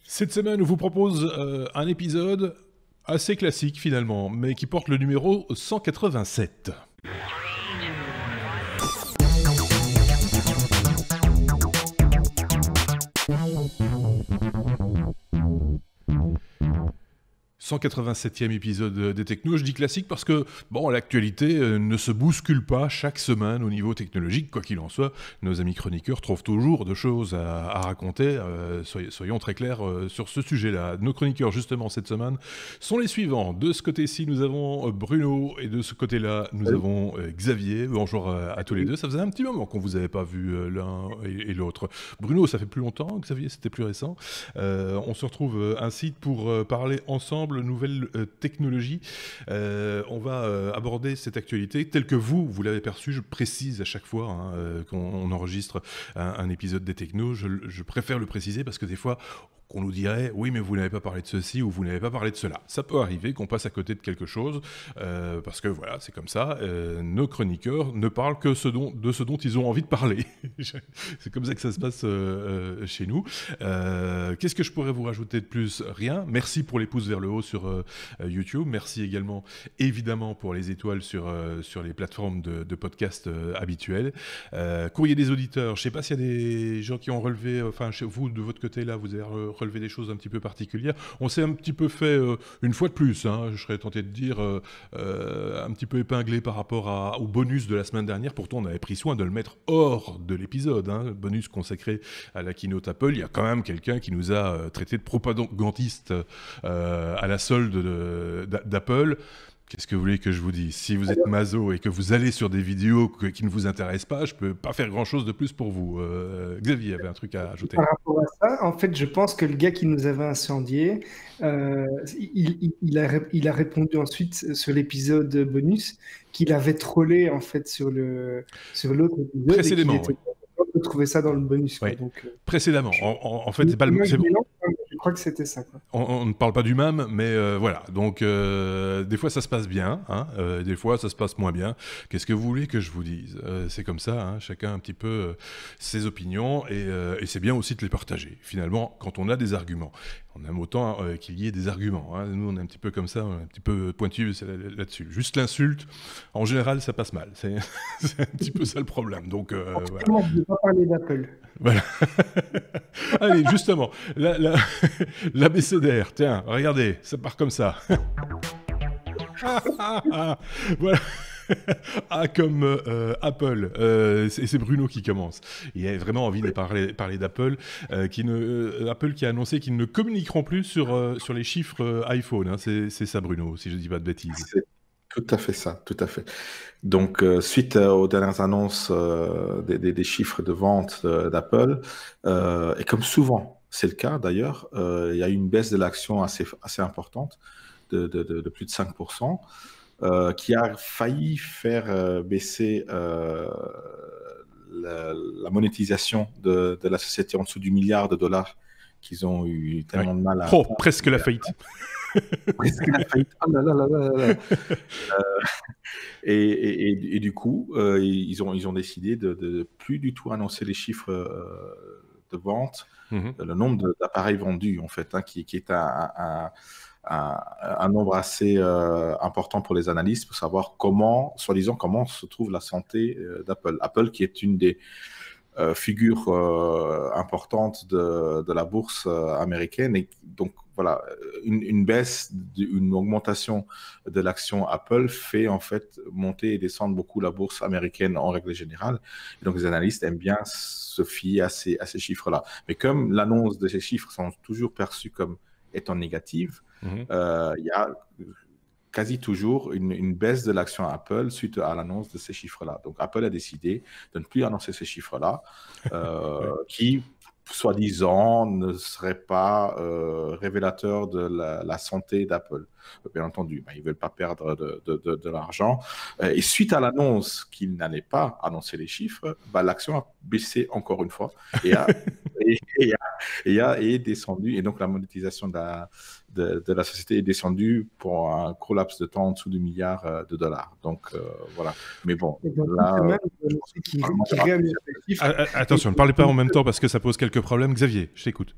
Cette semaine, on vous propose un épisode assez classique finalement, mais qui porte le numéro 187. 187e épisode des Technos. Je dis classique parce que bon, l'actualité ne se bouscule pas chaque semaine au niveau technologique. Quoi qu'il en soit, nos amis chroniqueurs trouvent toujours de choses à raconter. Soyons très clairs sur ce sujet-là. Nos chroniqueurs, justement, cette semaine, sont les suivants. De ce côté-ci, nous avons Bruno, et de ce côté-là, nous avons Xavier. Bonjour à tous les deux. Ça faisait un petit moment qu'on vous avait pas vu l'un et l'autre. Bruno, ça fait plus longtemps. Xavier, c'était plus récent. On se retrouve ainsi pour parler ensemble nouvelles technologies. On va aborder cette actualité telle que vous l'avez perçue. Je précise à chaque fois qu'on enregistre un épisode des Technos. Je préfère le préciser parce que des fois, qu'on nous dirait « oui, mais vous n'avez pas parlé de ceci » ou « vous n'avez pas parlé de cela ». Ça peut arriver qu'on passe à côté de quelque chose, parce que voilà, c'est comme ça. Nos chroniqueurs ne parlent que de ce dont ils ont envie de parler. C'est comme ça que ça se passe chez nous. Qu'est-ce que je pourrais vous rajouter de plus ? Rien. Merci pour les pouces vers le haut sur YouTube. Merci également, évidemment, pour les étoiles sur les plateformes de podcast habituelles. Courrier des auditeurs. Je ne sais pas s'il y a des gens qui ont relevé, enfin, chez vous, de votre côté, là, vous avez relever des choses un petit peu particulières. On s'est un petit peu fait, une fois de plus, je serais tenté de dire, un petit peu épinglé par rapport au bonus de la semaine dernière. Pourtant, on avait pris soin de le mettre hors de l'épisode. Bonus consacré à la keynote Apple. Il y a quand même quelqu'un qui nous a traité de propagandiste à la solde d'Apple. Qu'est-ce que vous voulez que je vous dise ? Si vous êtes maso et que vous allez sur des vidéos qui ne vous intéressent pas, je ne peux pas faire grand-chose de plus pour vous. Xavier avait un truc à ajouter. Par rapport à ça, en fait, je pense que le gars qui nous avait incendié, il a répondu ensuite sur l'épisode bonus qu'il avait trollé en fait sur l'autre épisode. Précédemment, oui. De trouver ça dans le bonus. Oui. Donc, précédemment. En fait, c'est pas le... Je crois que c'était ça. Quoi. On ne parle pas du même, mais voilà. Donc, des fois, ça se passe bien. Des fois, ça se passe moins bien. Qu'est-ce que vous voulez que je vous dise ? C'est comme ça. Chacun a un petit peu ses opinions. Et c'est bien aussi de les partager. Finalement, quand on a des arguments, on aime autant qu'il y ait des arguments. Nous, on est un petit peu comme ça, on est un petit peu pointu là-dessus. Juste l'insulte, en général, ça passe mal. C'est un petit peu ça le problème. Donc, voilà. Je ne vais pas parler d'Apple. Voilà. Allez, justement, l'abécédaire, tiens, regardez, ça part comme ça. Voilà. Comme Apple, c'est Bruno qui commence. Il a vraiment envie de parler d'Apple, Apple qui a annoncé qu'ils ne communiqueront plus sur les chiffres iPhone. C'est ça, Bruno, si je ne dis pas de bêtises. C'est tout à fait ça, tout à fait. Donc, suite aux dernières annonces des chiffres de vente d'Apple, et comme souvent, c'est le cas d'ailleurs, il y a eu une baisse de l'action assez importante, de plus de 5%. Qui a failli faire baisser la monétisation de la société en dessous du $1 milliard qu'ils ont eu tellement de mal à... Oh, presque la faillite. Presque la faillite. Oh là là là là là. Et du coup, ils ont décidé de plus du tout annoncer les chiffres de vente, le nombre d'appareils vendus, en fait, qui est un nombre assez important pour les analystes pour savoir soi-disant, comment se trouve la santé d'Apple. Apple qui est une des figures importantes de la bourse américaine. Et donc, voilà, une baisse, une augmentation de l'action Apple fait en fait monter et descendre beaucoup la bourse américaine en règle générale. Et donc, les analystes aiment bien se fier à ces chiffres-là. Mais comme l'annonce de ces chiffres sont toujours perçus comme étant négatives, il y a quasi toujours une baisse de l'action Apple suite à l'annonce de ces chiffres-là. Donc, Apple a décidé de ne plus annoncer ces chiffres-là, qui, soi-disant, ne seraient pas révélateurs de la santé d'Apple. Bien entendu, ils ne veulent pas perdre de l'argent. Et suite à l'annonce qu'ils n'allaient pas annoncer les chiffres, l'action a baissé encore une fois et est descendue. Et donc, la monétisation de la société est descendue pour un gros laps de temps en dessous du $1 milliard. Donc, voilà. Mais bon, là... Attention, ne parlez pas en même temps parce que ça pose quelques problèmes. Xavier, je t'écoute.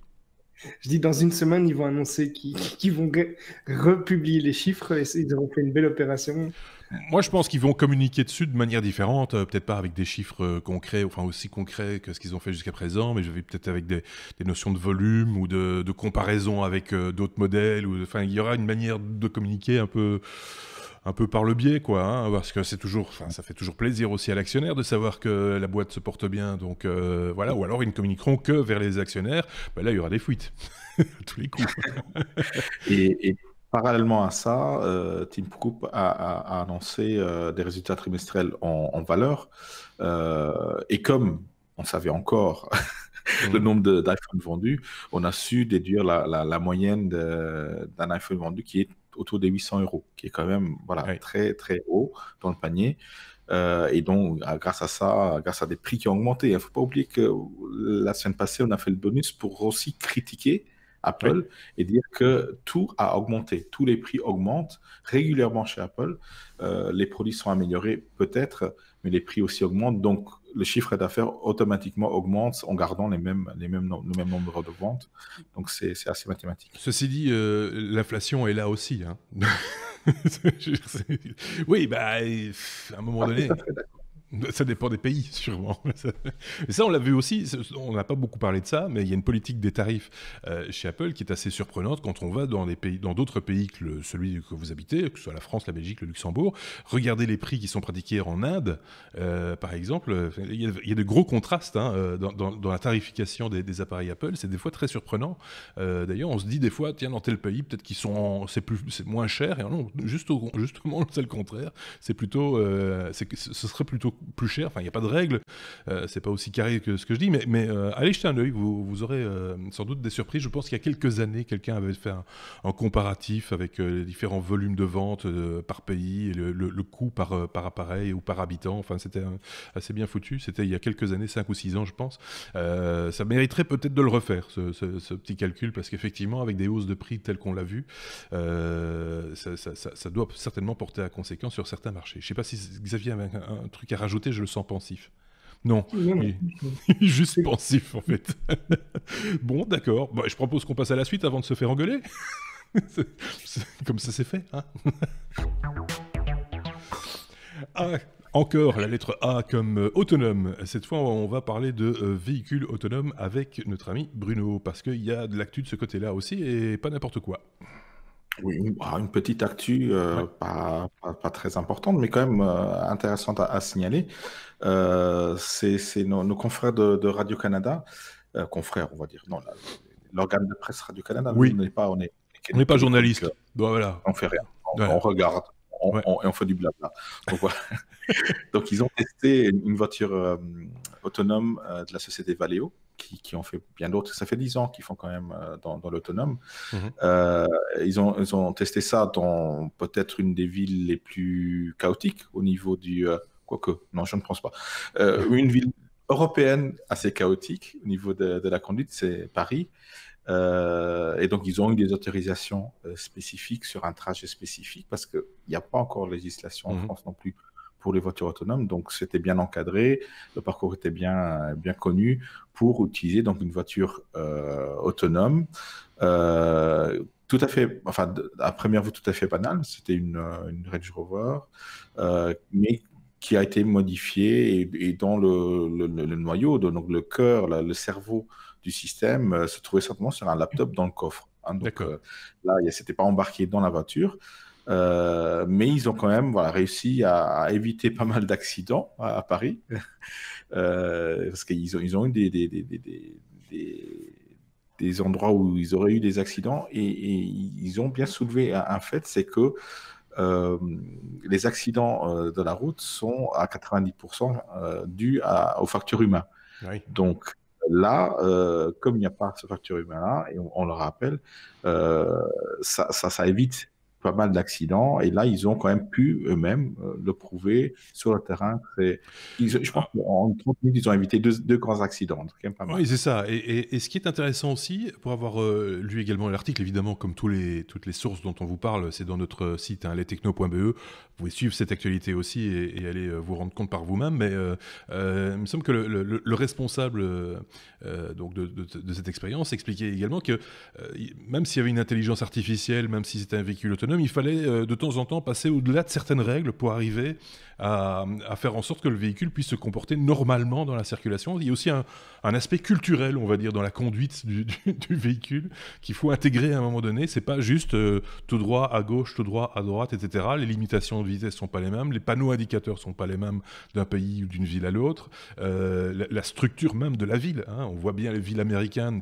Je dis, dans une semaine, ils vont annoncer qu'ils vont republier les chiffres et ils auront fait une belle opération. Moi, je pense qu'ils vont communiquer dessus de manière différente, peut-être pas avec des chiffres concrets, enfin aussi concrets que ce qu'ils ont fait jusqu'à présent, mais je vais peut-être avec des notions de volume ou de comparaison avec d'autres modèles. Enfin, il y aura une manière de communiquer un peu par le biais, quoi, hein, parce que c'est toujours, enfin, ça fait toujours plaisir aussi à l'actionnaire de savoir que la boîte se porte bien, donc voilà, ou alors ils ne communiqueront que vers les actionnaires. Ben là, il y aura des fuites à tous les coups. Et parallèlement à ça, Tim Cook a annoncé des résultats trimestriels en valeur. Et comme on savait encore le nombre d'iPhone vendus, on a su déduire la moyenne d'un iPhone vendu qui est autour des 800 €, qui est quand même très, très haut dans le panier. Et donc, grâce à ça, grâce à des prix qui ont augmenté, il ne faut pas oublier que la semaine passée, on a fait le bonus pour aussi critiquer Apple et dire que tout a augmenté. Tous les prix augmentent régulièrement chez Apple. Les produits sont améliorés peut-être, mais les prix aussi augmentent. Donc, le chiffre d'affaires automatiquement augmente en gardant le même nombre de ventes. Donc, c'est assez mathématique. Ceci dit, l'inflation est là aussi. Hein. Oui, bah, à un moment donné... Ça dépend des pays, sûrement. Et ça, on l'a vu aussi, on n'a pas beaucoup parlé de ça, mais il y a une politique des tarifs chez Apple qui est assez surprenante quand on va dans d'autres pays que celui que vous habitez, que ce soit la France, la Belgique, le Luxembourg. Regardez les prix qui sont pratiqués en Inde, par exemple. Il y a de gros contrastes dans la tarification des appareils Apple. C'est des fois très surprenant. D'ailleurs, on se dit des fois, tiens, dans tel pays, peut-être c'est moins cher. Et non, justement, c'est le contraire. C'est plutôt, ce serait plutôt plus cher, enfin il n'y a pas de règle, c'est pas aussi carré que ce que je dis, mais allez jeter un œil, vous aurez sans doute des surprises. Je pense qu'il y a quelques années, quelqu'un avait fait un comparatif avec les différents volumes de vente par pays, et le coût par appareil ou par habitant, enfin c'était assez bien foutu, c'était il y a quelques années, 5 ou 6 ans je pense. Ça mériterait peut-être de le refaire, ce petit calcul, parce qu'effectivement avec des hausses de prix telles qu'on l'a vu, ça doit certainement porter à conséquence sur certains marchés. Je ne sais pas si Xavier avait un truc à rajouter, je le sens pensif. Non, il est juste pensif en fait. Bon, d'accord. Bah, je propose qu'on passe à la suite avant de se faire engueuler. Comme ça c'est fait. Hein. Encore la lettre A comme autonome. Cette fois, on va parler de véhicules autonomes avec notre ami Bruno, parce qu'il y a de l'actu de ce côté-là aussi, et pas n'importe quoi. Oui, une petite actu, pas très importante, mais quand même intéressante à signaler. C'est nos confrères de Radio-Canada, confrères, on va dire, non, l'organe de presse Radio-Canada, oui. Nous, on n'est pas journaliste. Bon, voilà. On fait rien, on regarde, et on fait du blabla. Donc, voilà. Donc ils ont testé une voiture autonome de la société Valeo, qui en fait bien d'autres. Ça fait 10 ans qu'ils font quand même dans l'autonome. Ils ont testé ça dans peut-être une des villes les plus chaotiques au niveau du... quoique, non, je ne pense pas. Une ville européenne assez chaotique au niveau de la conduite, c'est Paris. Et donc, ils ont eu des autorisations spécifiques sur un trajet spécifique, parce qu'il n'y a pas encore de législation en France non plus pour les voitures autonomes, donc c'était bien encadré, le parcours était bien connu pour utiliser donc une voiture autonome, tout à fait, enfin à première vue tout à fait banale, c'était une Range Rover, mais qui a été modifiée et dont le noyau, donc le cœur, le cerveau du système se trouvait simplement sur un laptop dans le coffre. Hein, donc là, c'était pas embarqué dans la voiture. Mais ils ont quand même réussi à éviter pas mal d'accidents à Paris, parce qu'ils ont eu des endroits où ils auraient eu des accidents, et ils ont bien soulevé un fait, c'est que les accidents de la route sont à 90% dus aux facteurs humains. Oui. Donc là, comme il n'y a pas ce facteur humain-là, et on le rappelle, ça évite pas mal d'accidents. Et là, ils ont quand même pu eux-mêmes le prouver sur le terrain. Je pense qu'en 30 minutes, ils ont évité deux grands accidents. Donc, quand même pas mal. Oui, c'est ça. Et ce qui est intéressant aussi, pour avoir lu également l'article, évidemment, comme toutes les sources dont on vous parle, c'est dans notre site, lestechno.be. Vous pouvez suivre cette actualité aussi et aller vous rendre compte par vous-même. Mais il me semble que le responsable donc de cette expérience expliquait également que même s'il y avait une intelligence artificielle, même si c'était un véhicule autonome, il fallait de temps en temps passer au-delà de certaines règles pour arriver à faire en sorte que le véhicule puisse se comporter normalement dans la circulation. Il y a aussi un aspect culturel, on va dire, dans la conduite du véhicule qu'il faut intégrer à un moment donné. C'est pas juste tout droit à gauche, tout droit à droite, etc. Les limitations de vitesse sont pas les mêmes, les panneaux indicateurs sont pas les mêmes d'un pays ou d'une ville à l'autre. La structure même de la ville, on voit bien les villes américaines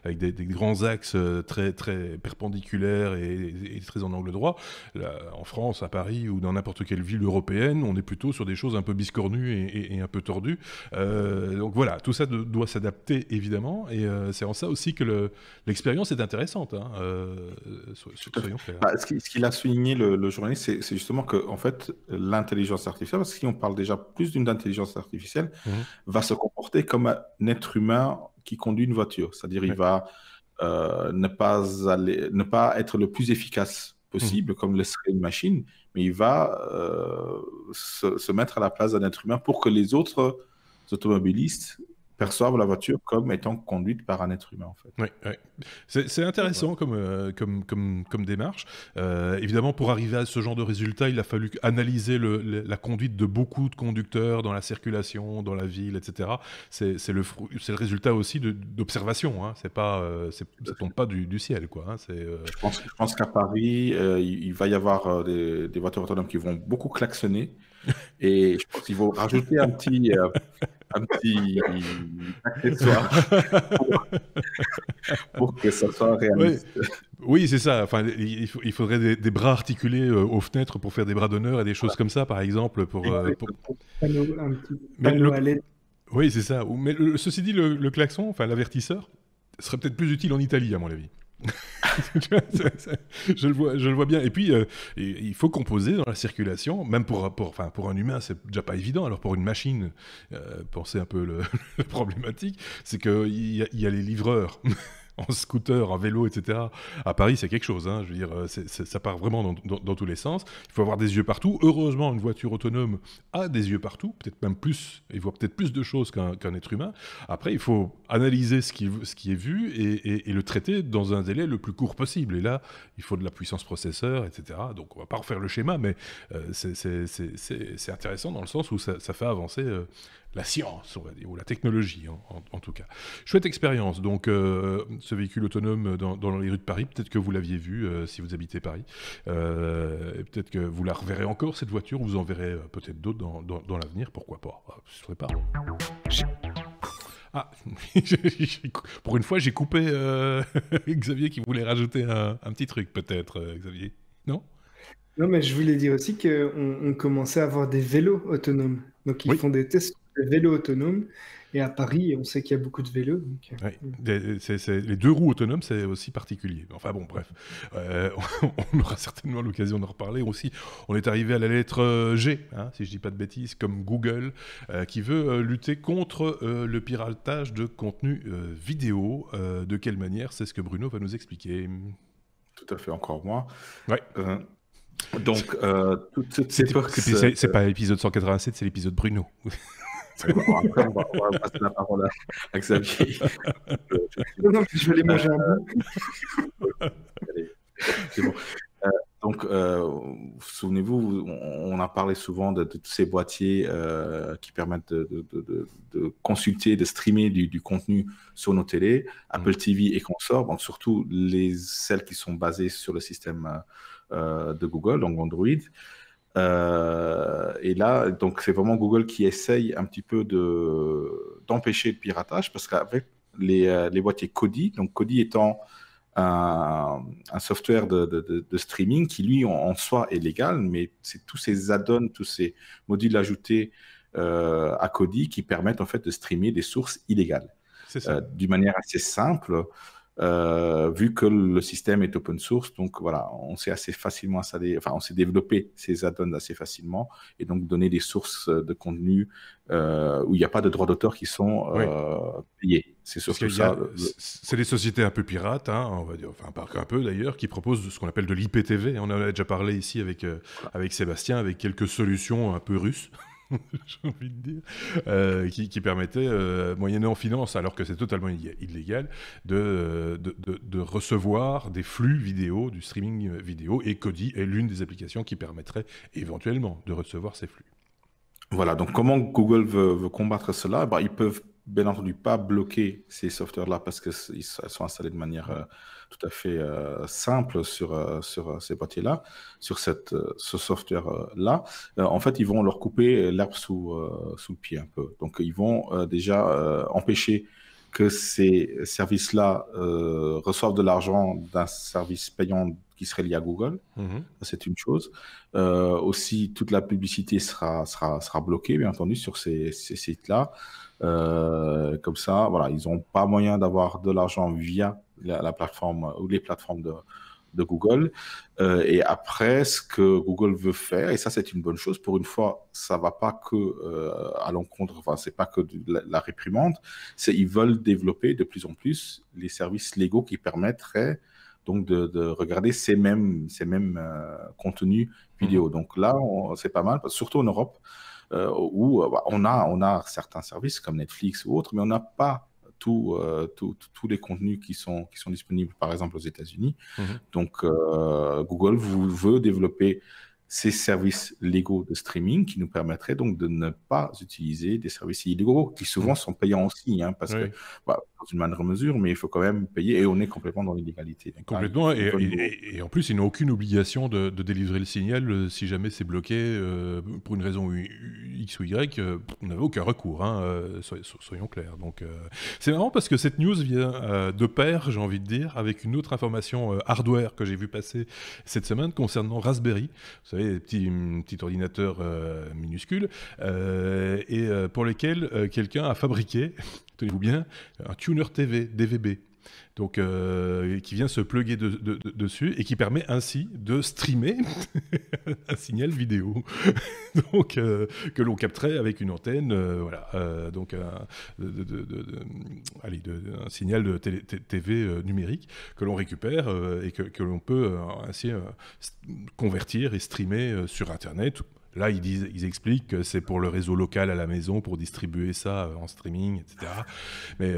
avec des grands axes très, très perpendiculaires et très en angle droit. Là, en France, à Paris ou dans n'importe quelle ville européenne, on est plutôt sur des choses un peu biscornues et un peu tordues. Donc voilà, tout ça doit s'adapter évidemment, et c'est en ça aussi que l'expérience est intéressante. Soyons clairs. Ce qu'il a souligné le journaliste, c'est justement que en fait, l'intelligence artificielle, parce que si on parle déjà plus d'une intelligence artificielle, va se comporter comme un être humain qui conduit une voiture. C'est-à-dire, il va ne pas être le plus efficace possible, comme le serait une machine, mais il va se mettre à la place d'un être humain pour que les autres automobilistes perçoivent la voiture comme étant conduite par un être humain, en fait. Oui. C'est intéressant comme démarche. Évidemment, pour arriver à ce genre de résultat, il a fallu analyser la conduite de beaucoup de conducteurs dans la circulation, dans la ville, etc. C'est le résultat aussi d'observation. Ça tombe pas du ciel, quoi. Je pense qu'à Paris, il va y avoir des voitures autonomes qui vont beaucoup klaxonner. Et je pense qu'il faut rajouter un petit accessoire pour que ça soit réaliste. Oui, c'est ça. Enfin, il faudrait des bras articulés aux fenêtres pour faire des bras d'honneur et des choses comme ça, par exemple. Un petit panneau à LED. Oui, c'est ça. Mais ceci dit, le klaxon, enfin l'avertisseur, serait peut-être plus utile en Italie, à mon avis. Je le vois bien. Et puis, il faut composer dans la circulation, même pour un humain, c'est déjà pas évident. Alors pour une machine, pensez un peu la problématique, c'est qu'il y a les livreurs en scooter, en vélo, etc. À Paris, c'est quelque chose. Je veux dire, ça part vraiment dans tous les sens. Il faut avoir des yeux partout. Heureusement, une voiture autonome a des yeux partout, peut-être même plus, et voit peut-être plus de choses qu'un être humain. Après, il faut analyser ce qui est vu et le traiter dans un délai le plus court possible. Et là, il faut de la puissance processeur, etc. Donc, on va pas refaire le schéma, mais c'est intéressant dans le sens où ça fait avancer la science, on va dire, ou la technologie, en tout cas. Chouette expérience, donc, ce véhicule autonome dans les rues de Paris. Peut-être que vous l'aviez vu si vous habitez Paris. Peut-être que vous la reverrez encore, cette voiture. Vous en verrez peut-être d'autres dans l'avenir. Pourquoi pas? Ce serait pas. Ah, pour une fois, j'ai coupé Xavier qui voulait rajouter un petit truc, peut-être, Xavier. Non? Non, mais je voulais dire aussi qu'on commençait à avoir des vélos autonomes. Donc, ils font des tests de vélos autonomes. Et à Paris, on sait qu'il y a beaucoup de vélos. Donc... les 2 roues autonomes, c'est aussi particulier. Enfin bon, bref. On aura certainement l'occasion d'en reparler aussi. On est arrivé à la lettre G, si je ne dis pas de bêtises, comme Google, qui veut lutter contre le piratage de contenu vidéo. De quelle manière? C'est ce que Bruno va nous expliquer. Tout à fait, encore moi. Ouais. Donc, toute cette époque... C'est pas l'épisode 187, c'est l'épisode Bruno. Après, on va passer la parole à Xavier. Non, je vais aller manger un bout. C'est bon. Donc, souvenez-vous, on a parlé souvent de tous ces boîtiers qui permettent de consulter, de streamer du contenu sur nos télés, Apple TV et consorts, donc surtout celles qui sont basées sur le système de Google, donc Android. Et là, donc c'est vraiment Google qui essaye un petit peu d'empêcher le piratage, parce qu'avec les boîtiers Kodi, donc Kodi étant un software de streaming qui, lui, en soi est légal, mais c'est tous ces add-ons, tous ces modules ajoutés à Kodi qui permettent en fait de streamer des sources illégales. C'est ça. D'une manière assez simple. vu que le système est open source. Donc voilà, on s'est assez facilement installé, enfin on s'est développé ces add-ons assez facilement et donc donner des sources de contenu où il n'y a pas de droits d'auteur qui sont payés. C'est surtout ça. C'est des sociétés un peu pirates, hein, on va dire, enfin pas un peu d'ailleurs, qui proposent ce qu'on appelle de l'IPTV. On en a déjà parlé ici avec Sébastien, avec quelques solutions un peu russes. J'ai envie de dire, qui permettait, moyennant finance, alors que c'est totalement illégal, de recevoir des flux vidéo, du streaming vidéo, et Kodi est l'une des applications qui permettrait éventuellement de recevoir ces flux. Voilà, donc comment Google veut combattre cela? Ils peuvent bien entendu pas bloquer ces softwares-là parce qu'ils sont installés de manière tout à fait simple sur ces boîtiers-là, sur ce software-là. En fait, ils vont leur couper l'herbe sous le pied un peu. Donc, ils vont déjà empêcher que ces services-là reçoivent de l'argent d'un service payant qui serait lié à Google. C'est une chose. Aussi, toute la publicité sera bloquée, bien entendu, sur ces sites-là. Comme ça, voilà, ils n'ont pas moyen d'avoir de l'argent via la plateforme ou les plateformes de Google. Et après, ce que Google veut faire, et ça c'est une bonne chose, pour une fois, ça va pas que à l'encontre, enfin c'est pas que de la réprimande, c'est ils veulent développer de plus en plus les services légaux qui permettraient donc de regarder ces mêmes contenus vidéo. Donc là, c'est pas mal, surtout en Europe, où on a certains services comme Netflix ou autres, mais on n'a pas tous les contenus qui sont disponibles, par exemple, aux États-Unis. Donc, Google veut développer ces services légaux de streaming qui nous permettraient donc de ne pas utiliser des services illégaux qui souvent sont payants aussi, hein, parce que dans une moindre mesure, mais il faut quand même payer et on est complètement dans l'illégalité. Complètement, et en plus, ils n'ont aucune obligation de délivrer le signal si jamais c'est bloqué pour une raison X ou Y. On n'avait aucun recours, hein, soyons clairs. Donc, c'est marrant parce que cette news vient de pair, j'ai envie de dire, avec une autre information hardware que j'ai vu passer cette semaine concernant Raspberry. Vous savez, petit ordinateur minuscule, et pour lesquels quelqu'un a fabriqué, tenez-vous bien, un tuner TV, DVB. Donc, qui vient se plugger dessus et qui permet ainsi de streamer un signal vidéo donc, que l'on capterait avec une antenne, voilà, donc un signal de TV numérique que l'on récupère et que l'on peut ainsi convertir et streamer sur Internet. Là, ils expliquent que c'est pour le réseau local à la maison, pour distribuer ça en streaming, etc. Mais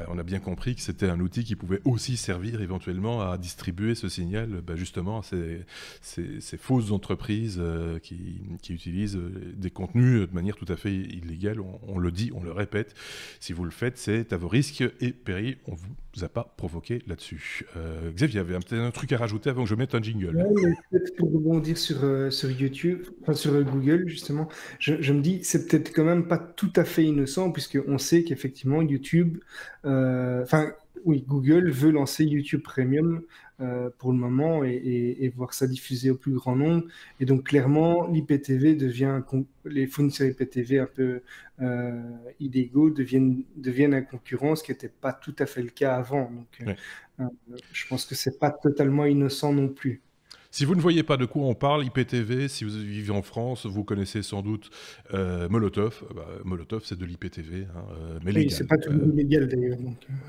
on a bien compris que c'était un outil qui pouvait aussi servir éventuellement à distribuer ce signal, justement, à ces fausses entreprises qui utilisent des contenus de manière tout à fait illégale. On le dit, on le répète. Si vous le faites, c'est à vos risques et périls. On ne vous a pas provoqué là-dessus. Xavier, il y avait peut-être un truc à rajouter avant que je mette un jingle. Ouais, peut-être pour rebondir sur YouTube, enfin sur Google, justement, je me dis, c'est peut-être quand même pas tout à fait innocent, puisqu'on sait qu'effectivement, YouTube, Google veut lancer YouTube Premium pour le moment et voir ça diffusé au plus grand nombre. Et donc, clairement, l'IPTV les fournisseurs IPTV un peu illégaux deviennent un concurrent, ce qui n'était pas tout à fait le cas avant. Donc, je pense que c'est pas totalement innocent non plus. Si vous ne voyez pas de quoi on parle, IPTV, si vous vivez en France, vous connaissez sans doute Molotov. Molotov, c'est de l'IPTV, hein, mais légal. C'est pas toujours illégal d'ailleurs.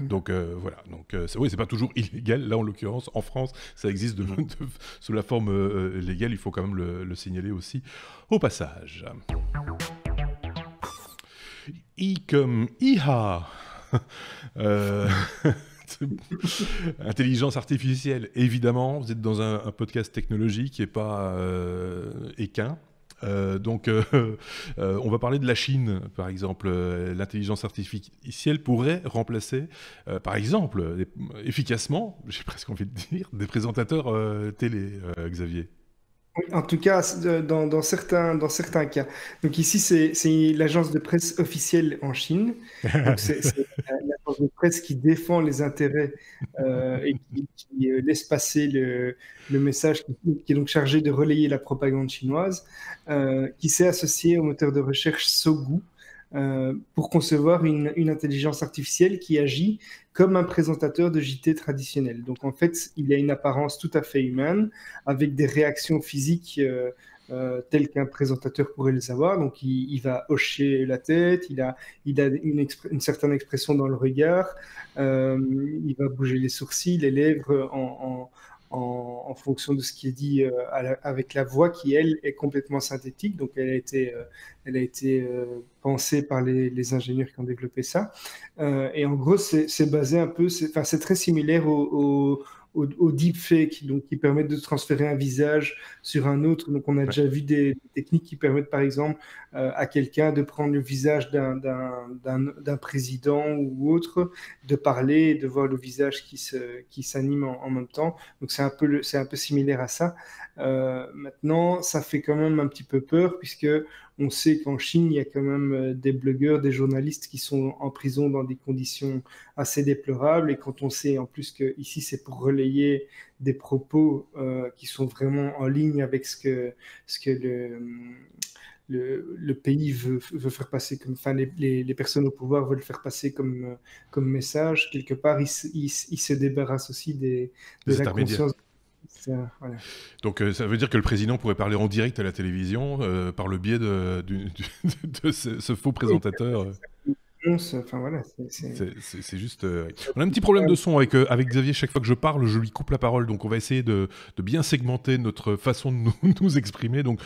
Donc voilà. Donc oui, c'est pas toujours illégal. Là, en l'occurrence, en France, ça existe sous la forme légale. Il faut quand même le signaler aussi au passage. I comme IHA. Intelligence artificielle, évidemment, vous êtes dans un podcast technologique et pas équin. Donc, on va parler de la Chine, par exemple. L'intelligence artificielle pourrait remplacer, par exemple, efficacement, j'ai presque envie de dire, des présentateurs télé, Xavier. Oui, en tout cas, dans certains cas. Donc ici, c'est l'agence de presse officielle en Chine. Donc c'est l'agence de presse qui défend les intérêts et qui laisse passer le message, qui est donc chargé de relayer la propagande chinoise, qui s'est associé au moteur de recherche Sogou. pour concevoir une intelligence artificielle qui agit comme un présentateur de JT traditionnel. Donc en fait, il a une apparence tout à fait humaine, avec des réactions physiques telles qu'un présentateur pourrait les avoir. Donc il va hocher la tête, il a une certaine expression dans le regard, il va bouger les sourcils, les lèvres en fonction de ce qui est dit avec la voix qui, elle, est complètement synthétique. Donc, elle a été pensée par les ingénieurs qui ont développé ça. Et en gros, c'est basé un peu, c'est très similaire au deepfake, donc qui permettent de transférer un visage sur un autre. Donc, on a déjà vu des techniques qui permettent, par exemple, à quelqu'un de prendre le visage d'un président ou autre, de parler, de voir le visage qui s'anime en même temps. Donc, c'est un peu similaire à ça. Maintenant, ça fait quand même un petit peu peur, puisque on sait qu'en Chine, il y a quand même des blogueurs, des journalistes qui sont en prison dans des conditions assez déplorables. Et quand on sait en plus que ici, c'est pour relayer des propos qui sont vraiment en ligne avec ce que le pays veut faire passer comme, enfin, les personnes au pouvoir veulent faire passer comme message, quelque part, ils se débarrassent aussi de la conscience. Voilà. Donc ça veut dire que le président pourrait parler en direct à la télévision par le biais de ce faux présentateur. Enfin, voilà, c'est juste... On a un petit problème de son avec Xavier. Chaque fois que je parle, je lui coupe la parole. Donc on va essayer de bien segmenter notre façon de nous exprimer. Donc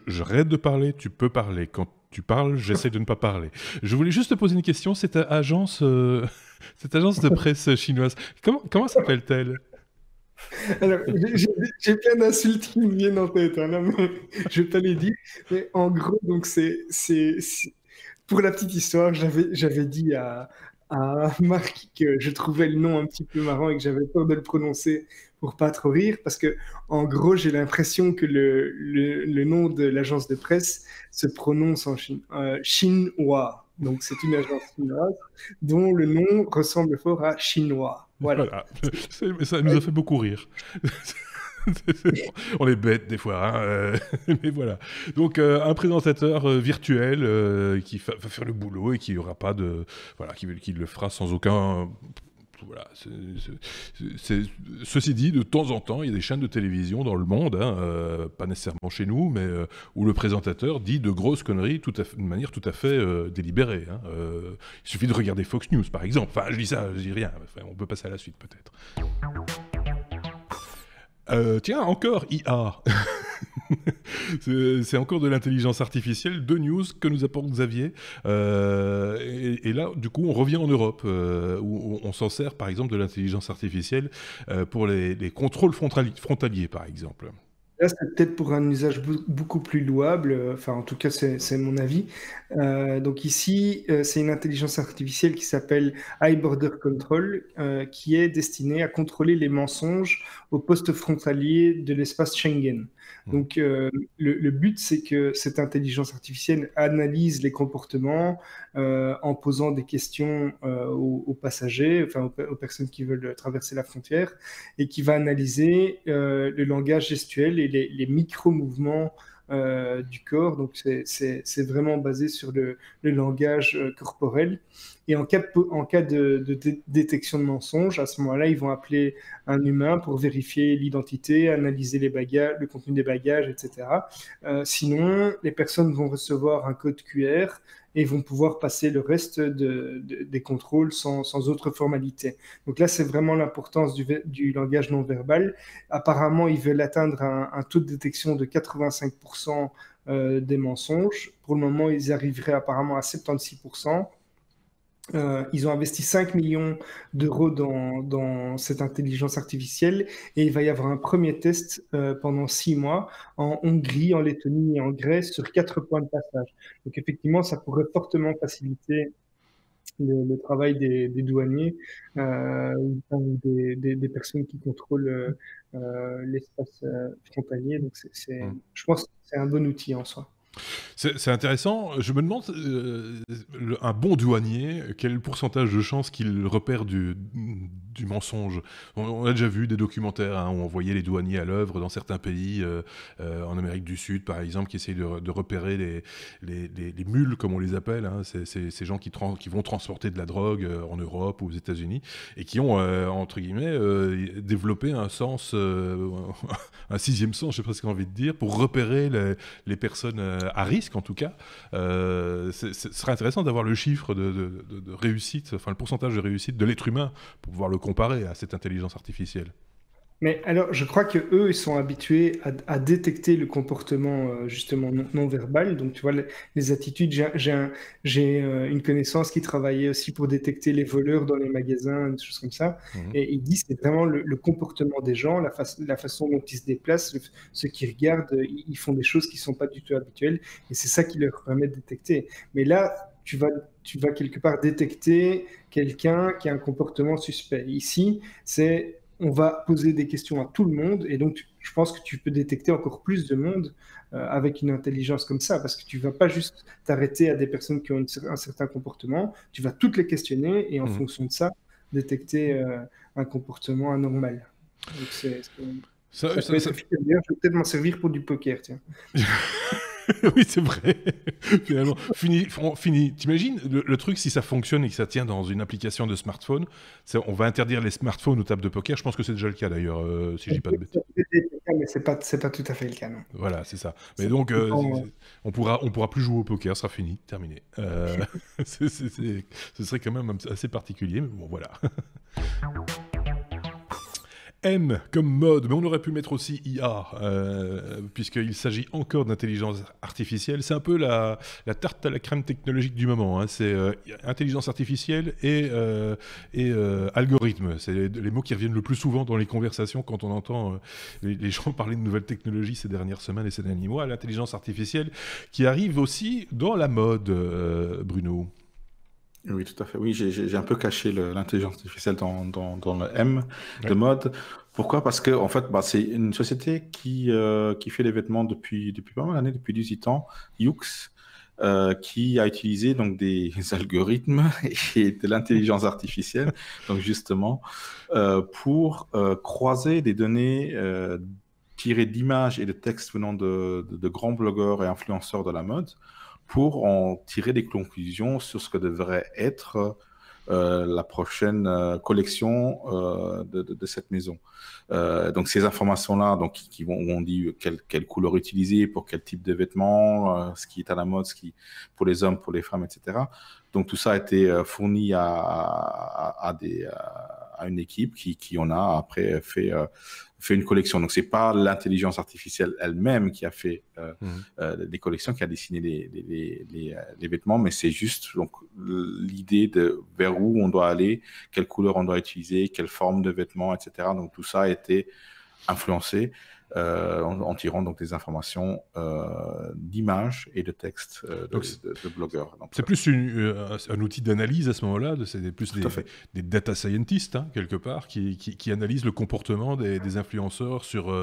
j'arrête de parler, tu peux parler. Quand tu parles, j'essaie de ne pas parler. Je voulais juste te poser une question. Cette agence de presse chinoise, comment s'appelle-t-elle ? Alors, j'ai plein d'insultes qui me viennent en tête, hein, là, mais je vais pas les dire. Mais en gros, donc pour la petite histoire, j'avais dit à Marc que je trouvais le nom un petit peu marrant et que j'avais peur de le prononcer pour pas trop rire, parce que en gros, j'ai l'impression que le nom de l'agence de presse se prononce en chinois. Donc, c'est une agence chinoise dont le nom ressemble fort à chinois. Voilà. Ça nous a fait beaucoup rire. On est bêtes des fois, hein, mais voilà. Donc un présentateur virtuel qui va faire le boulot et qui aura pas de, voilà, qui le fera sans aucun. Voilà. Ceci dit, de temps en temps, il y a des chaînes de télévision dans le monde, hein, pas nécessairement chez nous, mais où le présentateur dit de grosses conneries de manière tout à fait délibérée. Hein. Il suffit de regarder Fox News, par exemple. Enfin, je dis ça, je dis rien. Enfin, on peut passer à la suite, peut-être. Tiens, encore IA. C'est encore de l'intelligence artificielle, deux news que nous apporte Xavier. Et là, du coup, on revient en Europe, où on s'en sert, par exemple, de l'intelligence artificielle pour les contrôles frontaliers, par exemple. Là, c'est peut-être pour un usage beaucoup plus louable, enfin en tout cas c'est mon avis. Donc ici, c'est une intelligence artificielle qui s'appelle iBorder Control, qui est destinée à contrôler les mensonges aux postes frontaliers de l'espace Schengen. Donc le but, c'est que cette intelligence artificielle analyse les comportements en posant des questions aux passagers, enfin aux personnes qui veulent traverser la frontière, et qui va analyser le langage gestuel et les micro-mouvements du corps. Donc, c'est vraiment basé sur le langage corporel. Et en cas de détection de mensonge, à ce moment-là, ils vont appeler un humain pour vérifier l'identité, analyser les bagages, le contenu des bagages, etc. Sinon, les personnes vont recevoir un code QR et vont pouvoir passer le reste des contrôles sans autre formalité. Donc là, c'est vraiment l'importance du langage non verbal. Apparemment, ils veulent atteindre un taux de détection de 85% des mensonges. Pour le moment, ils arriveraient apparemment à 76%. Ils ont investi 5 millions d'euros dans cette intelligence artificielle et il va y avoir un premier test pendant 6 mois en Hongrie, en Lettonie et en Grèce sur 4 points de passage. Donc effectivement, ça pourrait fortement faciliter le travail des douaniers ou des personnes qui contrôlent l'espace frontalier. Donc je pense que c'est un bon outil en soi. C'est intéressant. Je me demande, un bon douanier, quel est le pourcentage de chances qu'il repère du mensonge? On a déjà vu des documentaires où on voyait les douaniers à l'œuvre dans certains pays, en Amérique du Sud par exemple, qui essayent de repérer les mules, comme on les appelle, hein. Ces gens qui vont transporter de la drogue en Europe ou aux États-Unis, et qui ont, entre guillemets, développé un sens, un sixième sens, j'ai presque envie de dire, pour repérer les personnes à risque en tout cas. Ce serait intéressant d'avoir le chiffre de réussite, enfin le pourcentage de réussite de l'être humain pour pouvoir le comparer à cette intelligence artificielle. Mais alors, je crois que eux, ils sont habitués à détecter le comportement justement non verbal. Donc, tu vois, les attitudes. J'ai une connaissance qui travaillait aussi pour détecter les voleurs dans les magasins, des choses comme ça. Et il dit c'est vraiment le comportement des gens, la façon dont ils se déplacent, ceux qui regardent, ils font des choses qui sont pas du tout habituelles. Et c'est ça qui leur permet de détecter. Mais là, tu vas quelque part détecter quelqu'un qui a un comportement suspect. Ici, on va poser des questions à tout le monde, et donc je pense que tu peux détecter encore plus de monde avec une intelligence comme ça, parce que tu vas pas juste t'arrêter à des personnes qui ont un certain comportement, tu vas toutes les questionner, et en fonction de ça, détecter un comportement anormal. Donc ça peut être efficace. D'ailleurs, je vais peut-être m'en servir pour du poker, tiens. Oui, c'est vrai. Finalement, fini. T'imagines le truc, si ça fonctionne et que ça tient dans une application de smartphone, on va interdire les smartphones aux tables de poker. Je pense que c'est déjà le cas d'ailleurs, si je dis pas de bêtises. Mais c'est pas tout à fait le cas, non. Voilà, c'est ça. Mais donc, on pourra plus jouer au poker, ça sera fini, terminé. Ce serait quand même assez particulier, mais bon, voilà. M comme mode, mais on aurait pu mettre aussi IA, puisqu'il s'agit encore d'intelligence artificielle. C'est un peu la tarte à la crème technologique du moment, hein. C'est intelligence artificielle et algorithme. C'est les mots qui reviennent le plus souvent dans les conversations quand on entend les gens parler de nouvelles technologies ces dernières semaines et ces derniers mois. L'intelligence artificielle qui arrive aussi dans la mode, Bruno. Oui, tout à fait. Oui, j'ai un peu caché l'intelligence artificielle dans le M de mode. Pourquoi? Parce que en fait, c'est une société qui fait des vêtements depuis pas mal d'années, depuis 18 ans, Yoox, qui a utilisé donc des algorithmes et de l'intelligence artificielle, donc justement, pour croiser des données tirées d'images et de textes venant de grands blogueurs et influenceurs de la mode, pour en tirer des conclusions sur ce que devrait être la prochaine collection de cette maison. Donc ces informations-là, donc où on dit quelle couleur utiliser pour quel type de vêtements, ce qui est à la mode, pour les hommes, pour les femmes, etc. Donc tout ça a été fourni à une équipe qui en a après fait une collection. Donc c'est pas l'intelligence artificielle elle-même qui a fait les collections, qui a dessiné les vêtements, mais c'est juste donc l'idée de vers où on doit aller, quelle couleur on doit utiliser, quelle forme de vêtements, etc. Donc tout ça a été influencé en tirant donc des informations d'images et de textes de blogueurs. C'est plus un outil d'analyse à ce moment-là, c'est plus des data scientists, hein, quelque part, qui analysent le comportement des influenceurs sur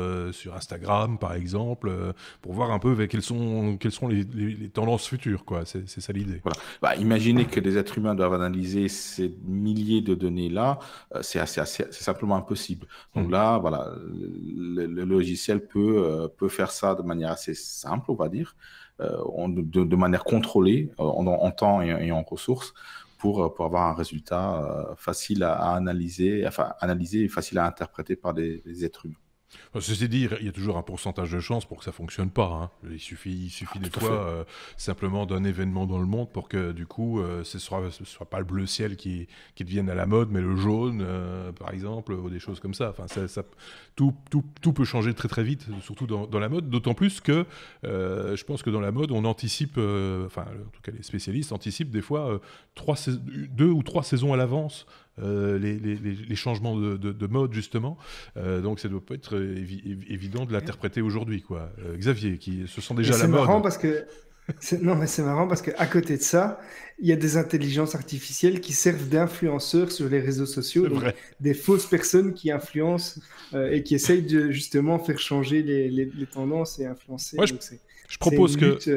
Instagram, par exemple, pour voir un peu quelles sont les tendances futures, quoi. C'est ça l'idée. Voilà. Imaginez que des êtres humains doivent analyser ces milliers de données-là, c'est simplement impossible. Donc là, voilà, le logiciel peut faire ça de manière assez simple, on va dire, de manière contrôlée en temps et en ressources, pour avoir un résultat facile à analyser et facile à interpréter par des êtres humains. Ceci dit, il y a toujours un pourcentage de chance pour que ça fonctionne pas, hein. Il suffit des fois simplement d'un événement dans le monde pour que du coup ce soit pas le bleu ciel qui devienne à la mode, mais le jaune par exemple, ou des choses comme ça. Enfin, tout peut changer très très vite, surtout dans la mode. D'autant plus que je pense que dans la mode, on anticipe, en tout cas les spécialistes anticipent des fois 2 ou 3 saisons à l'avance. Les changements de mode justement, donc ça doit pas être évident de l'interpréter aujourd'hui, quoi. Xavier, qui se sent déjà à la mode. Non, mais c'est marrant parce qu'à côté de ça, il y a des intelligences artificielles qui servent d'influenceurs sur les réseaux sociaux, donc des fausses personnes qui influencent et qui essayent de justement faire changer les tendances et influencer. Je propose une lutte,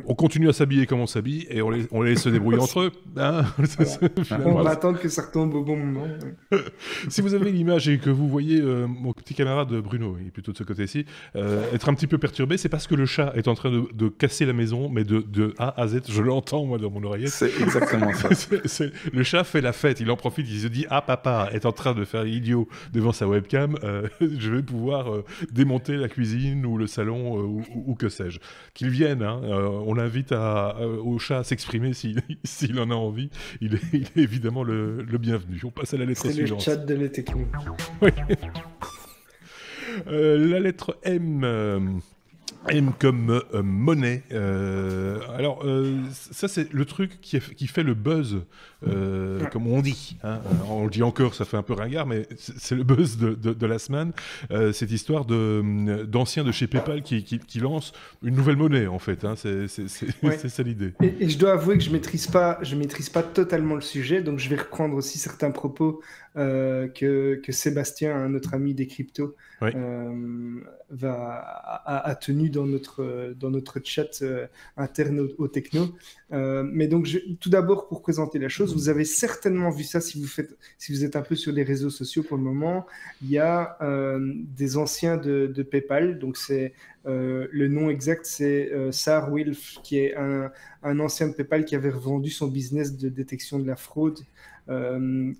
on continue à s'habiller comme on s'habille et on les laisse se débrouiller entre eux. Hein. On va attendre que ça retombe au bon moment. Si vous avez l'image et que vous voyez mon petit camarade Bruno, il est plutôt de ce côté-ci, être un petit peu perturbé, c'est parce que le chat est en train de casser la maison, mais de A à Z. Je l'entends, moi, dans mon oreillette. C'est exactement ça. Le chat fait la fête, il en profite, il se dit « Ah, papa est en train de faire l'idiot devant sa webcam, je vais pouvoir démonter la cuisine ou le salon ou que sais-je. » Qu'il vienne, hein, on l'invite au chat à s'exprimer s'il en a envie. Il est évidemment le bienvenu. On passe à la lettre suivante. C'est le chat de les technos. Oui. La lettre M. M comme monnaie. Alors, ça, c'est le truc qui fait le buzz, comme on dit. Hein. On le dit encore, ça fait un peu ringard, mais c'est le buzz de la semaine. Cette histoire d'anciens de chez PayPal qui lancent une nouvelle monnaie, en fait. Hein. C'est ça l'idée. Et je dois avouer que je maîtrise pas totalement le sujet, donc je vais reprendre aussi certains propos que Sébastien, notre ami des cryptos, oui. a tenu dans notre chat interne au techno. Mais donc, tout d'abord, pour présenter la chose, vous avez certainement vu ça si vous êtes un peu sur les réseaux sociaux pour le moment. Il y a des anciens de PayPal, donc c'est le nom exact, c'est Sar Wilf, qui est un ancien de PayPal qui avait revendu son business de détection de la fraude,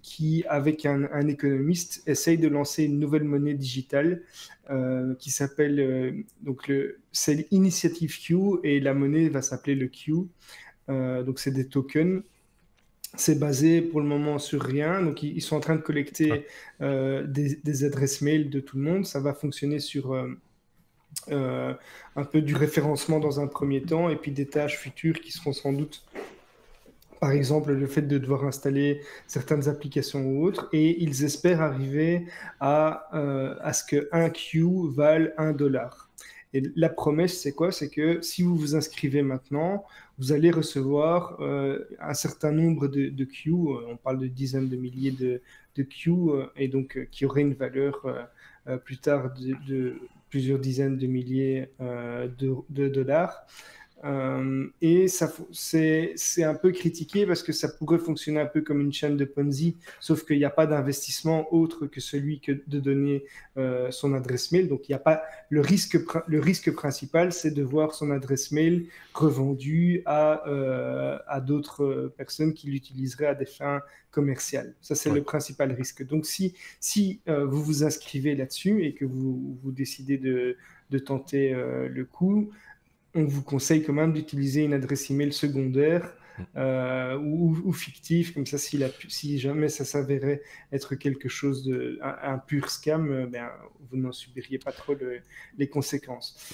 qui, avec un économiste, essaye de lancer une nouvelle monnaie digitale qui s'appelle c'est l'initiative Q, et la monnaie va s'appeler le Q. Donc c'est des tokens. C'est basé pour le moment sur rien. Donc ils sont en train de collecter des adresses mail de tout le monde. Ça va fonctionner sur un peu du référencement dans un premier temps, et puis des tâches futures qui seront sans doute, par exemple, le fait de devoir installer certaines applications ou autres, et ils espèrent arriver à ce que 1 Q vale $1. Et la promesse, c'est quoi? C'est que si vous vous inscrivez maintenant, vous allez recevoir un certain nombre de Q, on parle de dizaines de milliers de Q, et donc qui auraient une valeur plus tard de plusieurs dizaines de milliers de dollars. Et c'est un peu critiqué parce que ça pourrait fonctionner un peu comme une chaîne de Ponzi, sauf qu'il n'y a pas d'investissement autre que celui de donner son adresse mail. Donc il n'y a pas le risque principal, c'est de voir son adresse mail revendue à d'autres personnes qui l'utiliseraient à des fins commerciales. Ça, c'est le principal risque. Donc si vous vous inscrivez là-dessus et que vous décidez de tenter le coup, on vous conseille quand même d'utiliser une adresse email secondaire ou fictive, comme ça, si jamais ça s'avérait être quelque chose un pur scam, vous n'en subiriez pas trop les conséquences.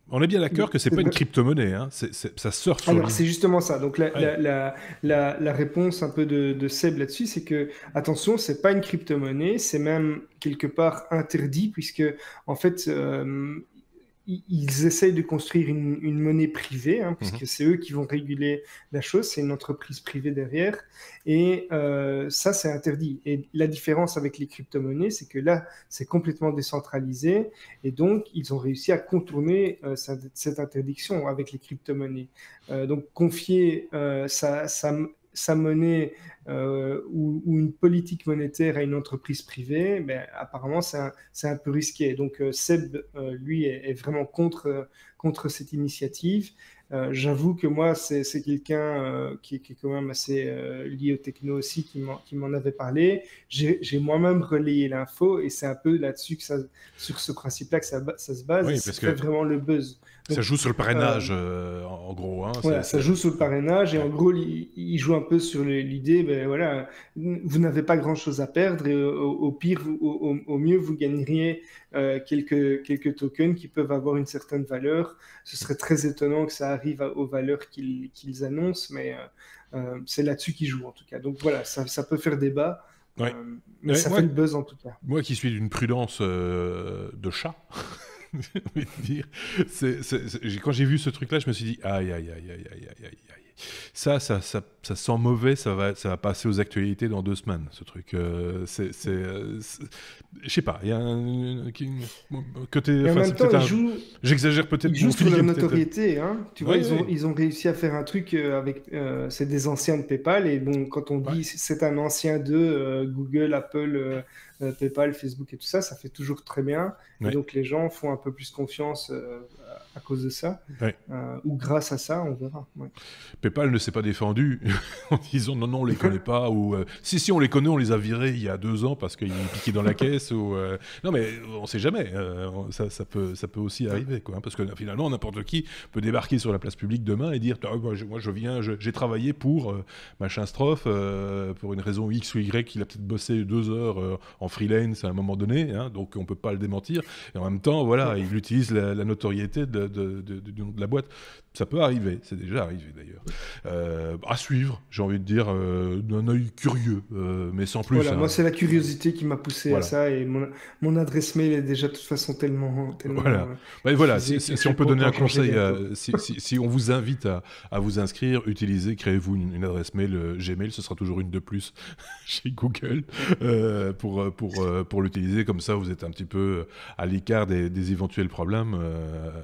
On est bien d'accord que c'est pas une crypto-monnaie, hein. Ça surfe sur Alors c'est justement ça. Donc la réponse un peu de Seb là-dessus, c'est que attention, c'est pas une crypto-monnaie, c'est même quelque part interdit, puisque en fait ils essayent de construire une monnaie privée, hein, puisque c'est eux qui vont réguler la chose, c'est une entreprise privée derrière, et ça, c'est interdit. Et la différence avec les crypto-monnaies, c'est que là, c'est complètement décentralisé, et donc, ils ont réussi à contourner cette interdiction avec les crypto-monnaies. Donc, confier sa monnaie ou une politique monétaire à une entreprise privée, apparemment c'est un peu risqué. Donc Seb, lui, est vraiment contre cette initiative. J'avoue que moi, c'est quelqu'un qui est quand même assez lié au techno aussi, qui m'en avait parlé. J'ai moi-même relayé l'info, et c'est un peu là-dessus sur ce principe-là que ça se base, oui, et ça fait vraiment le buzz. Donc, ça joue sur le parrainage, en gros. Hein, voilà, ça joue sur le parrainage, et en gros, il joue un peu sur l'idée, voilà, vous n'avez pas grand-chose à perdre, et au pire, au mieux, vous gagneriez quelques tokens qui peuvent avoir une certaine valeur. Ce serait très étonnant que ça arrive aux valeurs qu'ils annoncent, mais c'est là-dessus qu'ils jouent en tout cas. Donc voilà, ça peut faire débat. Mais ça fait le buzz en tout cas. Moi qui suis d'une prudence de chat, j'ai envie de dire, quand j'ai vu ce truc-là, je me suis dit aïe. Ça sent mauvais, ça va passer aux actualités dans 2 semaines, ce truc. Je sais pas, il y a un côté... Et en même temps, J'exagère peut-être. Ils jouent sur leur notoriété. Hein. Tu vois, Oui. ils ont réussi à faire un truc avec... c'est des anciens de PayPal. Et bon, quand on dit c'est un ancien de Google, Apple, PayPal, Facebook et tout ça, ça fait toujours très bien. Et donc, les gens font un peu plus confiance à cause de ça. Ou grâce à ça, on verra. PayPal ne s'est pas défendu en disant non, on les connaît pas. Ou si, on les connaît, on les a virés il y a 2 ans parce qu'ils piquaient dans la caisse. Ou, non, mais on sait jamais. Ça peut aussi arriver. Quoi, hein, parce que finalement, n'importe qui peut débarquer sur la place publique demain et dire moi, je viens, j'ai travaillé pour machin strophe, pour une raison X ou Y, il a peut-être bossé 2 heures en freelance à un moment donné. Hein, donc, on peut pas le démentir. Et en même temps, voilà, il utilise la notoriété de la boîte. Ça peut arriver, c'est déjà arrivé d'ailleurs. À suivre, j'ai envie de dire, d'un œil curieux, mais sans plus. Voilà, moi c'est la curiosité qui m'a poussé à ça, et mon adresse mail est déjà de toute façon tellement voilà. Si on peut donner un conseil, si on vous invite à vous inscrire, créez-vous une adresse mail Gmail, ce sera toujours une de plus chez Google pour l'utiliser, comme ça vous êtes un petit peu à l'écart des éventuels problèmes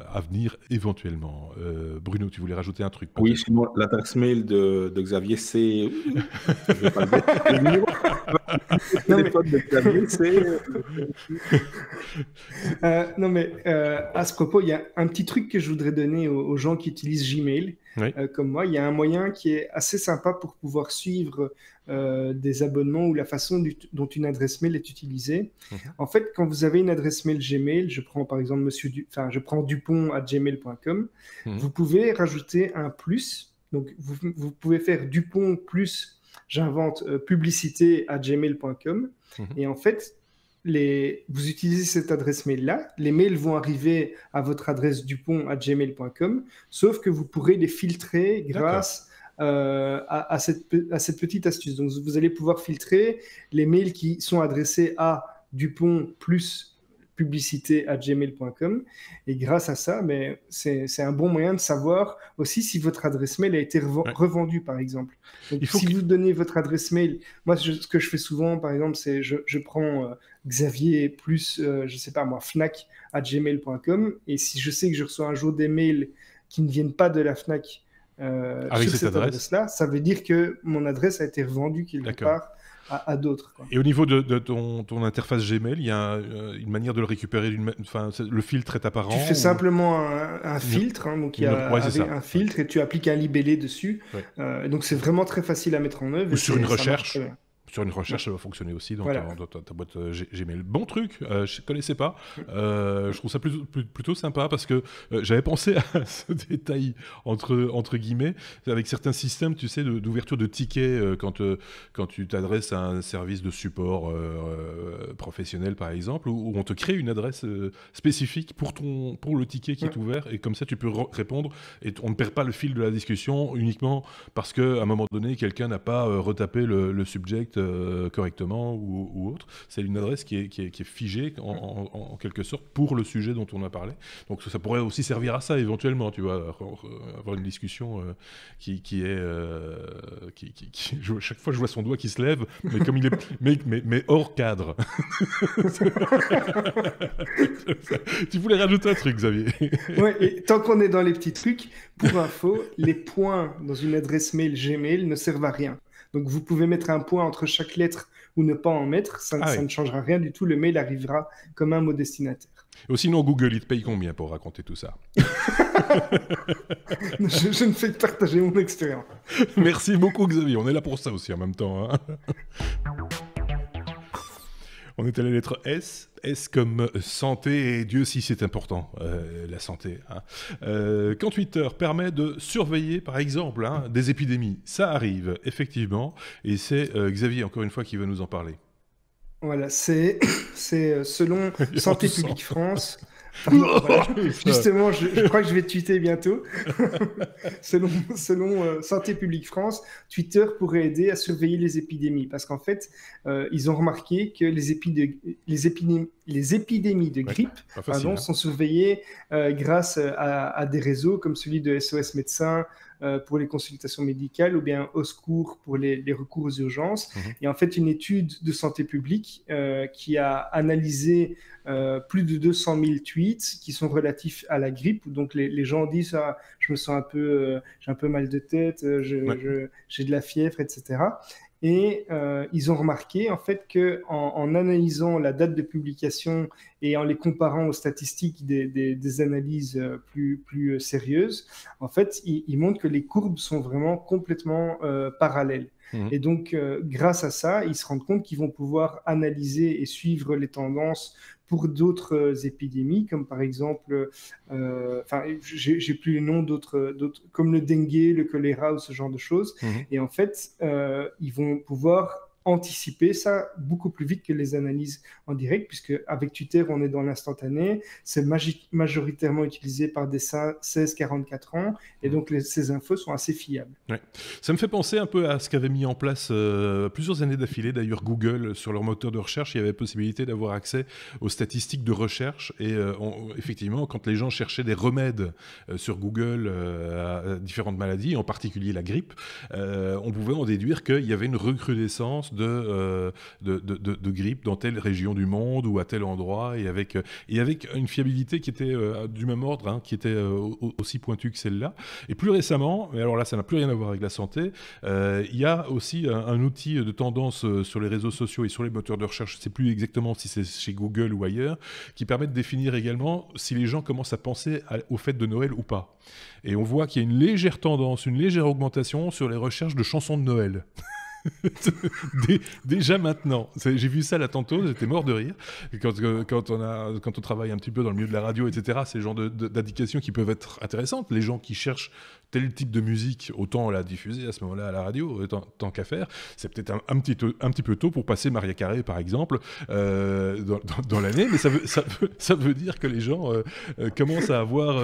à venir éventuellement. Bruno, tu voulais rajouter un truc? Oui, sinon l'adresse mail de Xavier, c'est... Je vais pas le dire. Le numéro de téléphone de Xavier, c'est... non, mais à ce propos, il y a un petit truc que je voudrais donner aux gens qui utilisent Gmail, comme moi. Il y a un moyen qui est assez sympa pour pouvoir suivre des abonnements ou la façon dont une adresse mail est utilisée. En fait, quand vous avez une adresse mail Gmail, je prends par exemple je prends dupont@gmail.com, vous pouvez rajouter un plus. Donc, vous pouvez faire Dupont plus, j'invente, publicité@gmail.com. Et en fait, vous utilisez cette adresse mail-là, les mails vont arriver à votre adresse dupont@gmail.com, sauf que vous pourrez les filtrer grâce à cette petite astuce. Donc, vous allez pouvoir filtrer les mails qui sont adressés à Dupont plus publicité@gmail.com, et grâce à ça, c'est un bon moyen de savoir aussi si votre adresse mail a été revendue, par exemple. Donc, vous donnez votre adresse mail, moi ce que je fais souvent, par exemple, c'est je prends Xavier plus, je sais pas moi, fnac@gmail.com, et si je sais que je reçois un jour des mails qui ne viennent pas de la Fnac sur cette adresse-là, ça veut dire que mon adresse a été revendue quelque part à d'autres. Et au niveau de ton interface Gmail, il y a une manière de le récupérer, le filtre est apparent? Tu fais simplement un filtre, hein, donc il y a un filtre et tu appliques un libellé dessus. Donc c'est vraiment très facile à mettre en œuvre. Ou sur une recherche. Sur une recherche, ça va fonctionner aussi dans ta boîte Gmail. Bon truc, je ne connaissais pas. Je trouve ça plutôt sympa parce que j'avais pensé à ce détail entre guillemets, avec certains systèmes, tu sais, d'ouverture de tickets quand tu t'adresses à un service de support professionnel, par exemple, où on te crée une adresse spécifique pour le ticket qui est ouvert, et comme ça tu peux répondre et on ne perd pas le fil de la discussion uniquement parce qu'à un moment donné, quelqu'un n'a pas retapé le subject correctement ou autre. C'est une adresse qui est figée en quelque sorte pour le sujet dont on a parlé. Donc ça pourrait aussi servir à ça éventuellement, tu vois, avoir une discussion qui est chaque fois je vois son doigt qui se lève, mais comme il est mais hors cadre. Tu voulais rajouter un truc, Xavier? Ouais, et tant qu'on est dans les petits trucs, pour info, les points dans une adresse mail Gmail ne servent à rien. Donc, vous pouvez mettre un point entre chaque lettre ou ne pas en mettre. Ça ne changera rien du tout. Le mail arrivera comme un mot destinataire. Sinon, Google, il te paye combien pour raconter tout ça? Je ne fais que partager mon expérience. Merci beaucoup, Xavier. On est là pour ça aussi en même temps. Hein. On est à la lettre S. S comme santé, et Dieu si c'est important, la santé. Hein. Quand Twitter permet de surveiller, par exemple, des épidémies, ça arrive, effectivement, et c'est Xavier, encore une fois, qui va nous en parler. Voilà, c'est selon Santé publique France. Voilà. Justement, je crois que je vais tweeter bientôt. Selon Santé publique France, Twitter pourrait aider à surveiller les épidémies parce qu'en fait, ils ont remarqué que les les épidémies de grippe pas facile, sont surveillées grâce à des réseaux comme celui de SOS Médecins pour les consultations médicales ou bien Au Secours pour les recours aux urgences. Et en fait, une étude de santé publique qui a analysé plus de 200 000 tweets qui sont relatifs à la grippe. Donc les gens disent ah, je me sens j'ai un peu mal de tête, j'ai de la fièvre, etc. Et ils ont remarqué en fait en analysant la date de publication et en les comparant aux statistiques des analyses plus sérieuses, en fait, ils montrent que les courbes sont vraiment complètement parallèles. Et donc, grâce à ça, ils se rendent compte qu'ils vont pouvoir analyser et suivre les tendances pour d'autres épidémies, comme par exemple, j'ai plus les noms d'autres, comme le dengue, le choléra ou ce genre de choses. Et en fait, ils vont pouvoir anticiper ça beaucoup plus vite que les analyses en direct, puisque avec Twitter, on est dans l'instantané, c'est majoritairement utilisé par des 16-44 ans, et donc ces infos sont assez fiables. Ouais. Ça me fait penser un peu à ce qu'avait mis en place plusieurs années d'affilée, d'ailleurs Google, sur leur moteur de recherche, il y avait possibilité d'avoir accès aux statistiques de recherche, et effectivement, quand les gens cherchaient des remèdes sur Google à différentes maladies, en particulier la grippe, on pouvait en déduire qu'il y avait une recrudescence de grippe dans telle région du monde ou à tel endroit, et avec une fiabilité qui était du même ordre, hein, qui était aussi pointue que celle-là. Et plus récemment, mais alors là ça n'a plus rien à voir avec la santé, il y a aussi un outil de tendance sur les réseaux sociaux et sur les moteurs de recherche, je ne sais plus exactement si c'est chez Google ou ailleurs, qui permet de définir également si les gens commencent à penser aux fêtes de Noël ou pas. Et on voit qu'il y a une légère tendance, une légère augmentation sur les recherches de chansons de Noël. Déjà maintenant, j'ai vu ça là tantôt, j'étais mort de rire. Quand on travaille un petit peu dans le milieu de la radio, etc., c'est le genre d'indications qui peuvent être intéressantes. Les gens qui cherchent tel type de musique, autant la diffuser à ce moment-là à la radio, tant qu'à faire. C'est peut-être un petit peu tôt pour passer Maria Carey, par exemple, dans l'année, mais ça veut dire que les gens commencent à avoir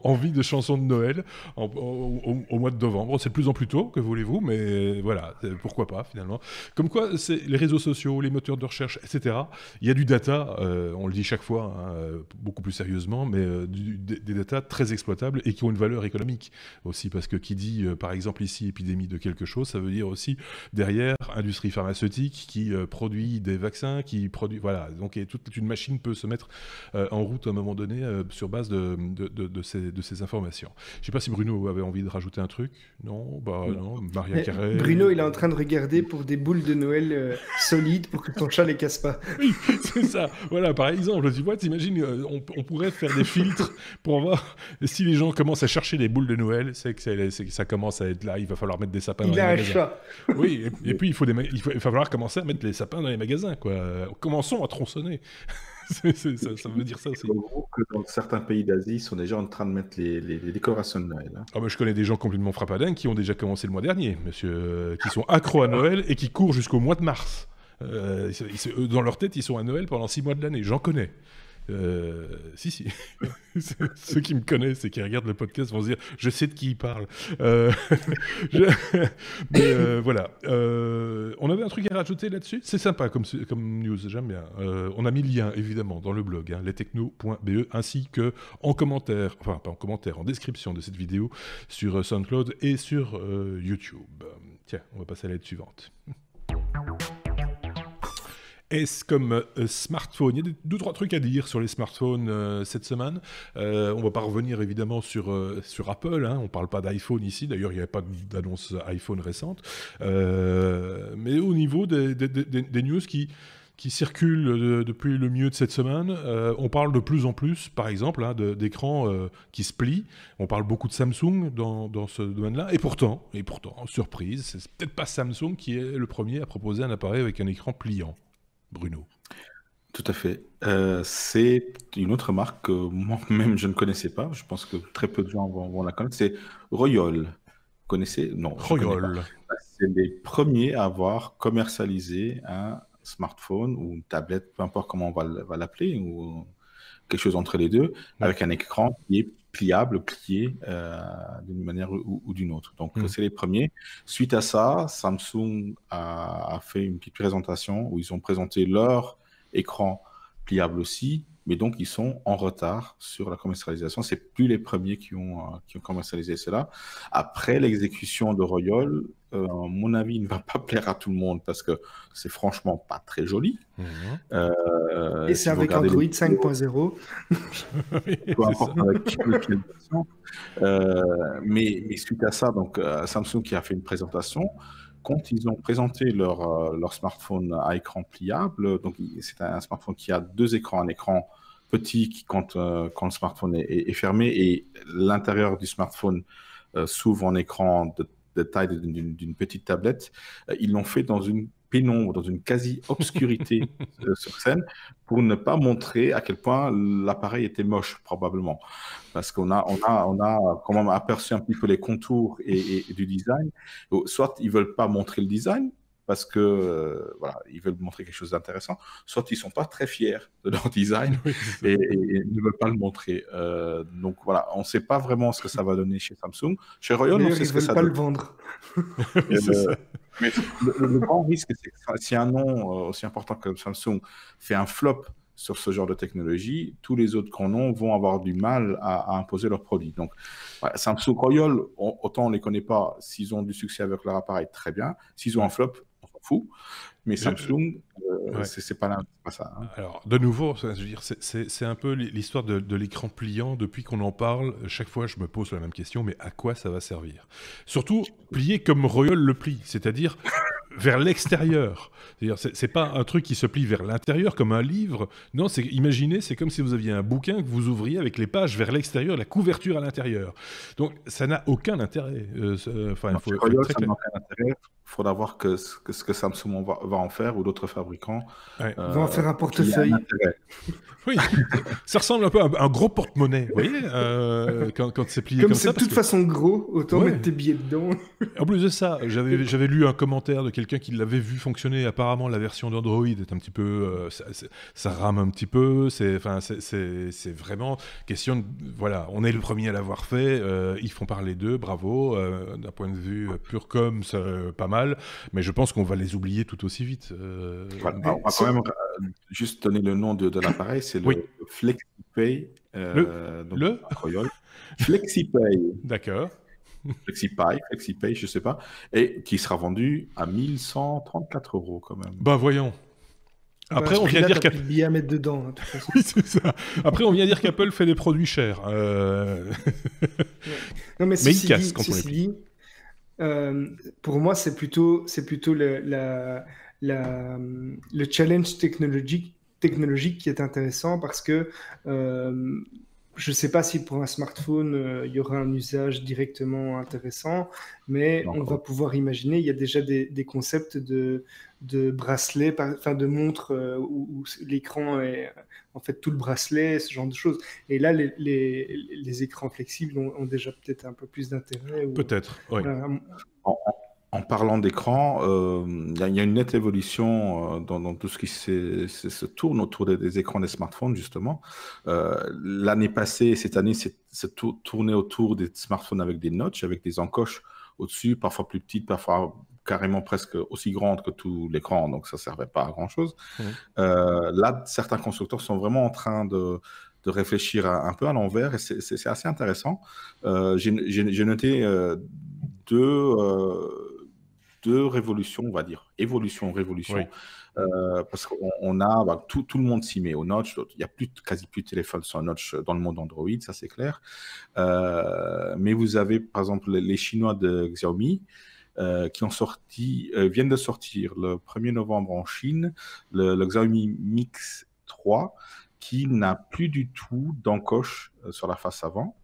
envie de chansons de Noël au mois de novembre. C'est de plus en plus tôt, que voulez-vous, mais voilà, pourquoi pas finalement. Comme quoi, c'est les réseaux sociaux, les moteurs de recherche, etc. Il y a du data, on le dit chaque fois, hein, beaucoup plus sérieusement, mais des data très exploitables et qui ont une valeur économique aussi, parce que qui dit, par exemple ici, épidémie de quelque chose, ça veut dire aussi derrière industrie pharmaceutique qui produit des vaccins, qui produit, voilà, donc toute une machine peut se mettre en route à un moment donné sur base de ces informations. Je ne sais pas si Bruno avait envie de rajouter un truc. Non, non, Maria Carey. Bruno, il est en train de regarder pour des boules de Noël solides pour que ton chat les casse pas. Oui, c'est ça. Voilà, par exemple, tu vois, t'imagines, on pourrait faire des filtres pour voir si les gens commencent à chercher des boules de Noël, c'est que ça commence à être là, il va falloir mettre des sapins dans les magasins. Il a un chat. Oui, et puis il va falloir commencer à mettre les sapins dans les magasins, quoi. Commençons à tronçonner. Ça veut dire ça aussi. Que dans certains pays d'Asie, ils sont déjà en train de mettre les décorations de Noël. Hein. Ah, je connais des gens complètement frappadingues qui ont déjà commencé le mois dernier, monsieur, qui sont accros à Noël et qui courent jusqu'au mois de mars. Dans leur tête, ils sont à Noël pendant 6 mois de l'année. J'en connais. Si. Ceux qui me connaissent et qui regardent le podcast vont se dire je sais de qui il parle. Mais voilà. On avait un truc à rajouter là-dessus. C'est sympa comme news, j'aime bien. On a mis le lien évidemment dans le blog, hein, lestechno.be, ainsi que en commentaire, enfin pas en commentaire, en description de cette vidéo sur SoundCloud et sur YouTube. Tiens, on va passer à la lettre suivante. S comme smartphone. Il y a 2-3 trucs à dire sur les smartphones cette semaine. On ne va pas revenir évidemment sur Apple. Hein. On ne parle pas d'iPhone ici. D'ailleurs, il n'y avait pas d'annonce iPhone récente. Mais au niveau des news qui circulent depuis le milieu de cette semaine, on parle de plus en plus, par exemple, hein, d'écrans qui se plient. On parle beaucoup de Samsung dans ce domaine-là. Et pourtant, surprise, c'est peut-être pas Samsung qui est le premier à proposer un appareil avec un écran pliant. Bruno. Tout à fait. C'est une autre marque que moi-même je ne connaissais pas. Je pense que très peu de gens vont la connaître. C'est Royol. Vous connaissez? Non. Royol. C'est les premiers à avoir commercialisé un smartphone ou une tablette, peu importe comment on va l'appeler, ou quelque chose entre les deux, avec un écran qui est pliable, plié d'une manière ou d'une autre. Donc, c'est les premiers. Suite à ça, Samsung a fait une petite présentation où ils ont présenté leur écran pliables aussi, mais donc ils sont en retard sur la commercialisation. C'est plus les premiers qui ont commercialisé cela. Après l'exécution de Royol, à mon avis, il ne va pas plaire à tout le monde parce que c'est franchement pas très joli. Et c'est avec Android 5.0. Peu importe avec quelle version. Mais suite à ça, donc Samsung qui a fait une présentation, quand ils ont présenté leur smartphone à écran pliable, donc c'est un smartphone qui a 2 écrans, un écran petit quand le smartphone est fermé et l'intérieur du smartphone s'ouvre en écran de taille d'une petite tablette. Ils l'ont fait dans une pénombre, dans une quasi-obscurité sur scène pour ne pas montrer à quel point l'appareil était moche, probablement. Parce qu'on a quand même aperçu un petit peu les contours et du design. Soit ils ne veulent pas montrer le design, parce que voilà, ils veulent montrer quelque chose d'intéressant, soit ils ne sont pas très fiers de leur design et ne veulent pas le montrer. Donc voilà, on ne sait pas vraiment ce que ça va donner chez Samsung. Chez Royol, on sait ce que ça donne. Ils ne veulent pas le vendre. Mais le grand risque, c'est que si un nom aussi important que Samsung fait un flop sur ce genre de technologie, tous les autres grands noms vont avoir du mal à imposer leurs produits. Donc, ouais, Samsung, Royol, autant on ne les connaît pas, s'ils ont du succès avec leur appareil, très bien. S'ils ont un flop, on s'en fout. Mais Samsung, c'est pas ça. Hein. Alors, de nouveau, je veux dire, c'est un peu l'histoire de l'écran pliant. Depuis qu'on en parle, chaque fois, je me pose la même question, mais à quoi ça va servir? Surtout, plié comme Royol le plie, c'est-à-dire vers l'extérieur. C'est-à-dire, c'est pas un truc qui se plie vers l'intérieur comme un livre. Non, imaginez, c'est comme si vous aviez un bouquin que vous ouvriez avec les pages vers l'extérieur, la couverture à l'intérieur. Donc, ça n'a aucun intérêt. Enfin, il faut Royol, ça n'a aucun intérêt. Il faudra voir ce que Samsung va en faire ou d'autres fabricants. Ils vont en faire un portefeuille. Oui, ça ressemble un peu à un gros porte-monnaie, vous voyez, quand c'est plié comme ça. Comme c'est de toute façon gros, autant mettre tes billets dedans. En plus de ça, j'avais lu un commentaire de quelqu'un qui l'avait vu fonctionner. Apparemment, la version d'Android est un petit peu... ça rame un petit peu. C'est vraiment question de... Voilà, on est le premier à l'avoir fait. Ils font parler d'eux, bravo. D'un point de vue pur com, pas mal. Mais je pense qu'on va les oublier tout aussi vite. Voilà, on va quand même juste donner le nom de l'appareil. C'est le FlexiPay. Le Royol. FlexiPay. D'accord. FlexiPay, je ne sais pas. Et qui sera vendu à 1134 € quand même. Bah voyons. Après, on vient dire qu'Apple bien mettre dedans. Hein, oui, c'est ça. Après, on vient dire qu'Apple fait des produits chers. Non, mais il casse quand on les plie. Pour moi, c'est plutôt le challenge technologique qui est intéressant parce que je ne sais pas si pour un smartphone, il y aura un usage directement intéressant, mais on va pouvoir imaginer, il y a déjà des concepts de bracelets, enfin de montres où l'écran est en fait tout le bracelet, ce genre de choses. Et là, les écrans flexibles ont déjà peut-être un peu plus d'intérêt. Peut-être, oui. En parlant d'écran, il y a une nette évolution dans tout ce qui se tourne autour des écrans des smartphones, justement. L'année passée, cette année, c'est tourné autour des smartphones avec des notches, avec des encoches au-dessus, parfois plus petites, parfois carrément presque aussi grandes que tout l'écran, donc ça ne servait pas à grand-chose. Là, certains constructeurs sont vraiment en train de réfléchir un peu à l'envers, et c'est assez intéressant. J'ai noté deux révolutions, on va dire. Évolution. Oui. Parce qu'on a... tout le monde s'y met au notch. Il n'y a quasi plus de téléphones sans notch dans le monde Android, ça c'est clair. Mais vous avez, par exemple, les Chinois de Xiaomi qui viennent de sortir le 1er novembre en Chine, le Xiaomi Mix 3, qui n'a plus du tout d'encoche sur la face avant.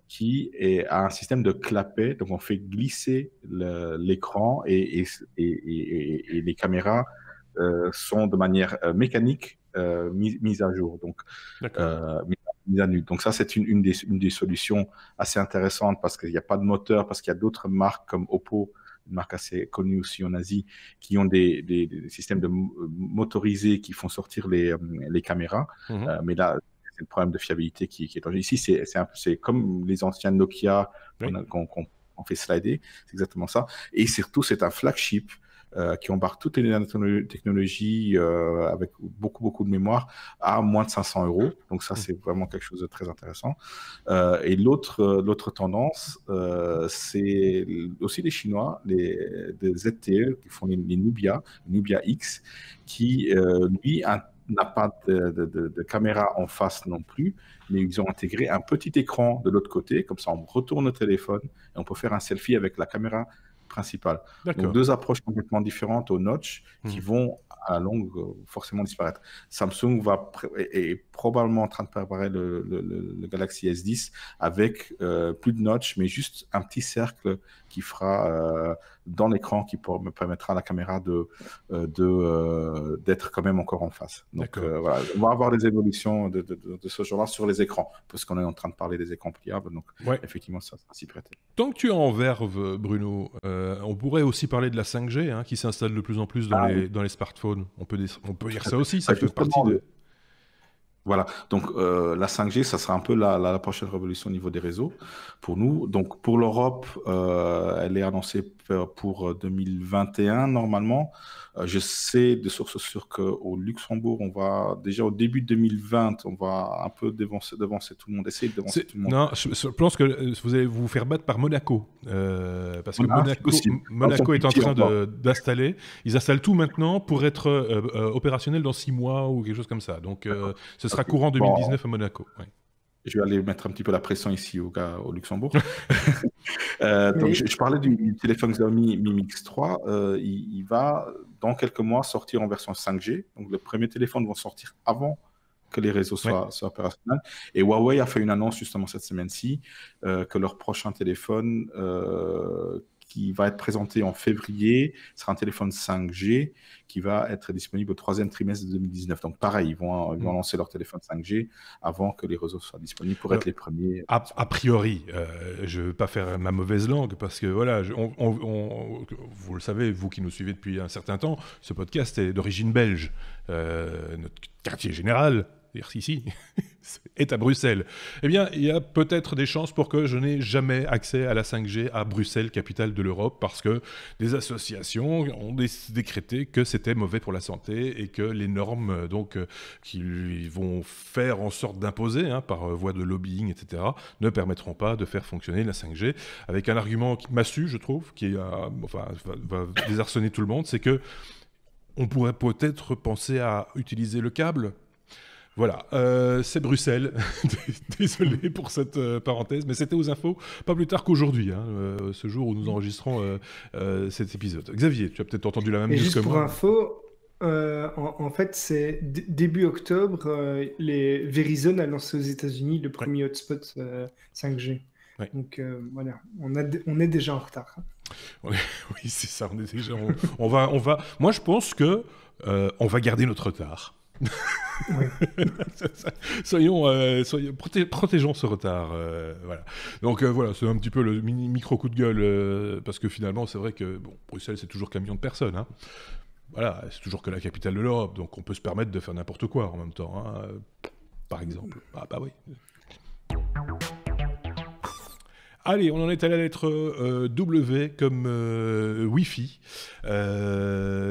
Qui a un système de clapet, donc on fait glisser l'écran et les caméras sont de manière mécanique mises à jour, donc mises à nu. Donc ça, c'est une des solutions assez intéressantes parce qu'il n'y a pas de moteur, parce qu'il y a d'autres marques comme Oppo, une marque assez connue aussi en Asie, qui ont des systèmes motorisés qui font sortir les caméras, mais là, le problème de fiabilité qui est dangereux. Ici, c'est comme les anciens Nokia qu'on fait slider, c'est exactement ça. Et surtout, c'est un flagship qui embarque toutes les technologies avec beaucoup de mémoire à moins de 500 €. Donc ça, c'est vraiment quelque chose de très intéressant. Et l'autre tendance, c'est aussi les Chinois, des ZTE qui font les Nubia X, qui, lui, n'a pas de caméra en face non plus, mais ils ont intégré un petit écran de l'autre côté, comme ça on retourne le téléphone et on peut faire un selfie avec la caméra principale. Donc deux approches complètement différentes au notch qui vont à la longue forcément disparaître. Samsung est probablement en train de préparer le Galaxy S10 avec plus de notch, mais juste un petit cercle qui fera dans l'écran qui permettra à la caméra d'être quand même encore en face. Donc voilà, on va avoir des évolutions de ce genre-là sur les écrans, parce qu'on est en train de parler des écrans pliables, donc effectivement ça s'y prêtait. Tant que tu es en verve, Bruno, on pourrait aussi parler de la 5G hein, qui s'installe de plus en plus dans les smartphones. On peut dire ça aussi, ça fait partie de... Voilà, donc la 5G, ça sera un peu la prochaine révolution au niveau des réseaux pour nous. Donc pour l'Europe, elle est annoncée pour 2021 normalement. Je sais de sources sûres qu'au Luxembourg, on va déjà au début de 2020, on va un peu devancer tout le monde, essayer de devancer tout le monde. Non, je pense que vous allez vous faire battre par Monaco, parce que Monaco est en train d'installer. Ils installent tout maintenant pour être opérationnel dans 6 mois ou quelque chose comme ça. Donc ce sera courant 2019 à Monaco. Ouais. Je vais aller mettre un petit peu la pression ici au Luxembourg. Donc, je parlais du téléphone Xiaomi Mi Mix 3. Il va, dans quelques mois, sortir en version 5G. Donc, les premiers téléphones vont sortir avant que les réseaux soient opérationnels. Et Huawei a fait une annonce justement cette semaine-ci que leur prochain téléphone qui va être présenté en février sera un téléphone 5G qui va être disponible au 3e trimestre de 2019. Donc pareil, ils vont lancer leur téléphone 5G avant que les réseaux soient disponibles pour être les premiers. A priori, je ne veux pas faire ma mauvaise langue parce que voilà, vous le savez, vous qui nous suivez depuis un certain temps, ce podcast est d'origine belge. Notre quartier général, c'est-à-dire ici, est à Bruxelles. Eh bien, il y a peut-être des chances pour que je n'ai jamais accès à la 5G à Bruxelles, capitale de l'Europe, parce que des associations ont décrété que c'était mauvais pour la santé et que les normes qu'ils vont faire en sorte d'imposer par voie de lobbying, etc., ne permettront pas de faire fonctionner la 5G, avec un argument massu, je trouve, qui va désarçonner tout le monde, c'est que on pourrait peut-être penser à utiliser le câble. Voilà, c'est Bruxelles. Désolé pour cette parenthèse, mais c'était aux infos, pas plus tard qu'aujourd'hui, ce jour où nous enregistrons cet épisode. Xavier, tu as peut-être entendu la même chose que moi. Juste pour info, en fait, c'est début octobre, les Verizon a lancé aux États-Unis le premier hotspot 5G. Ouais. Donc voilà, on est déjà en retard. Oui, c'est ça, on est déjà. On va. Moi, je pense que on va garder notre retard. Protégeons ce retard. Voilà. Donc voilà, c'est un petit peu le micro coup de gueule parce que finalement, c'est vrai que Bruxelles, c'est toujours qu'un million de personnes. Hein. Voilà, c'est toujours que la capitale de l'Europe, donc on peut se permettre de faire n'importe quoi en même temps. Hein. Par exemple. Ah bah oui. Allez, on en est à la lettre W comme Wi-Fi.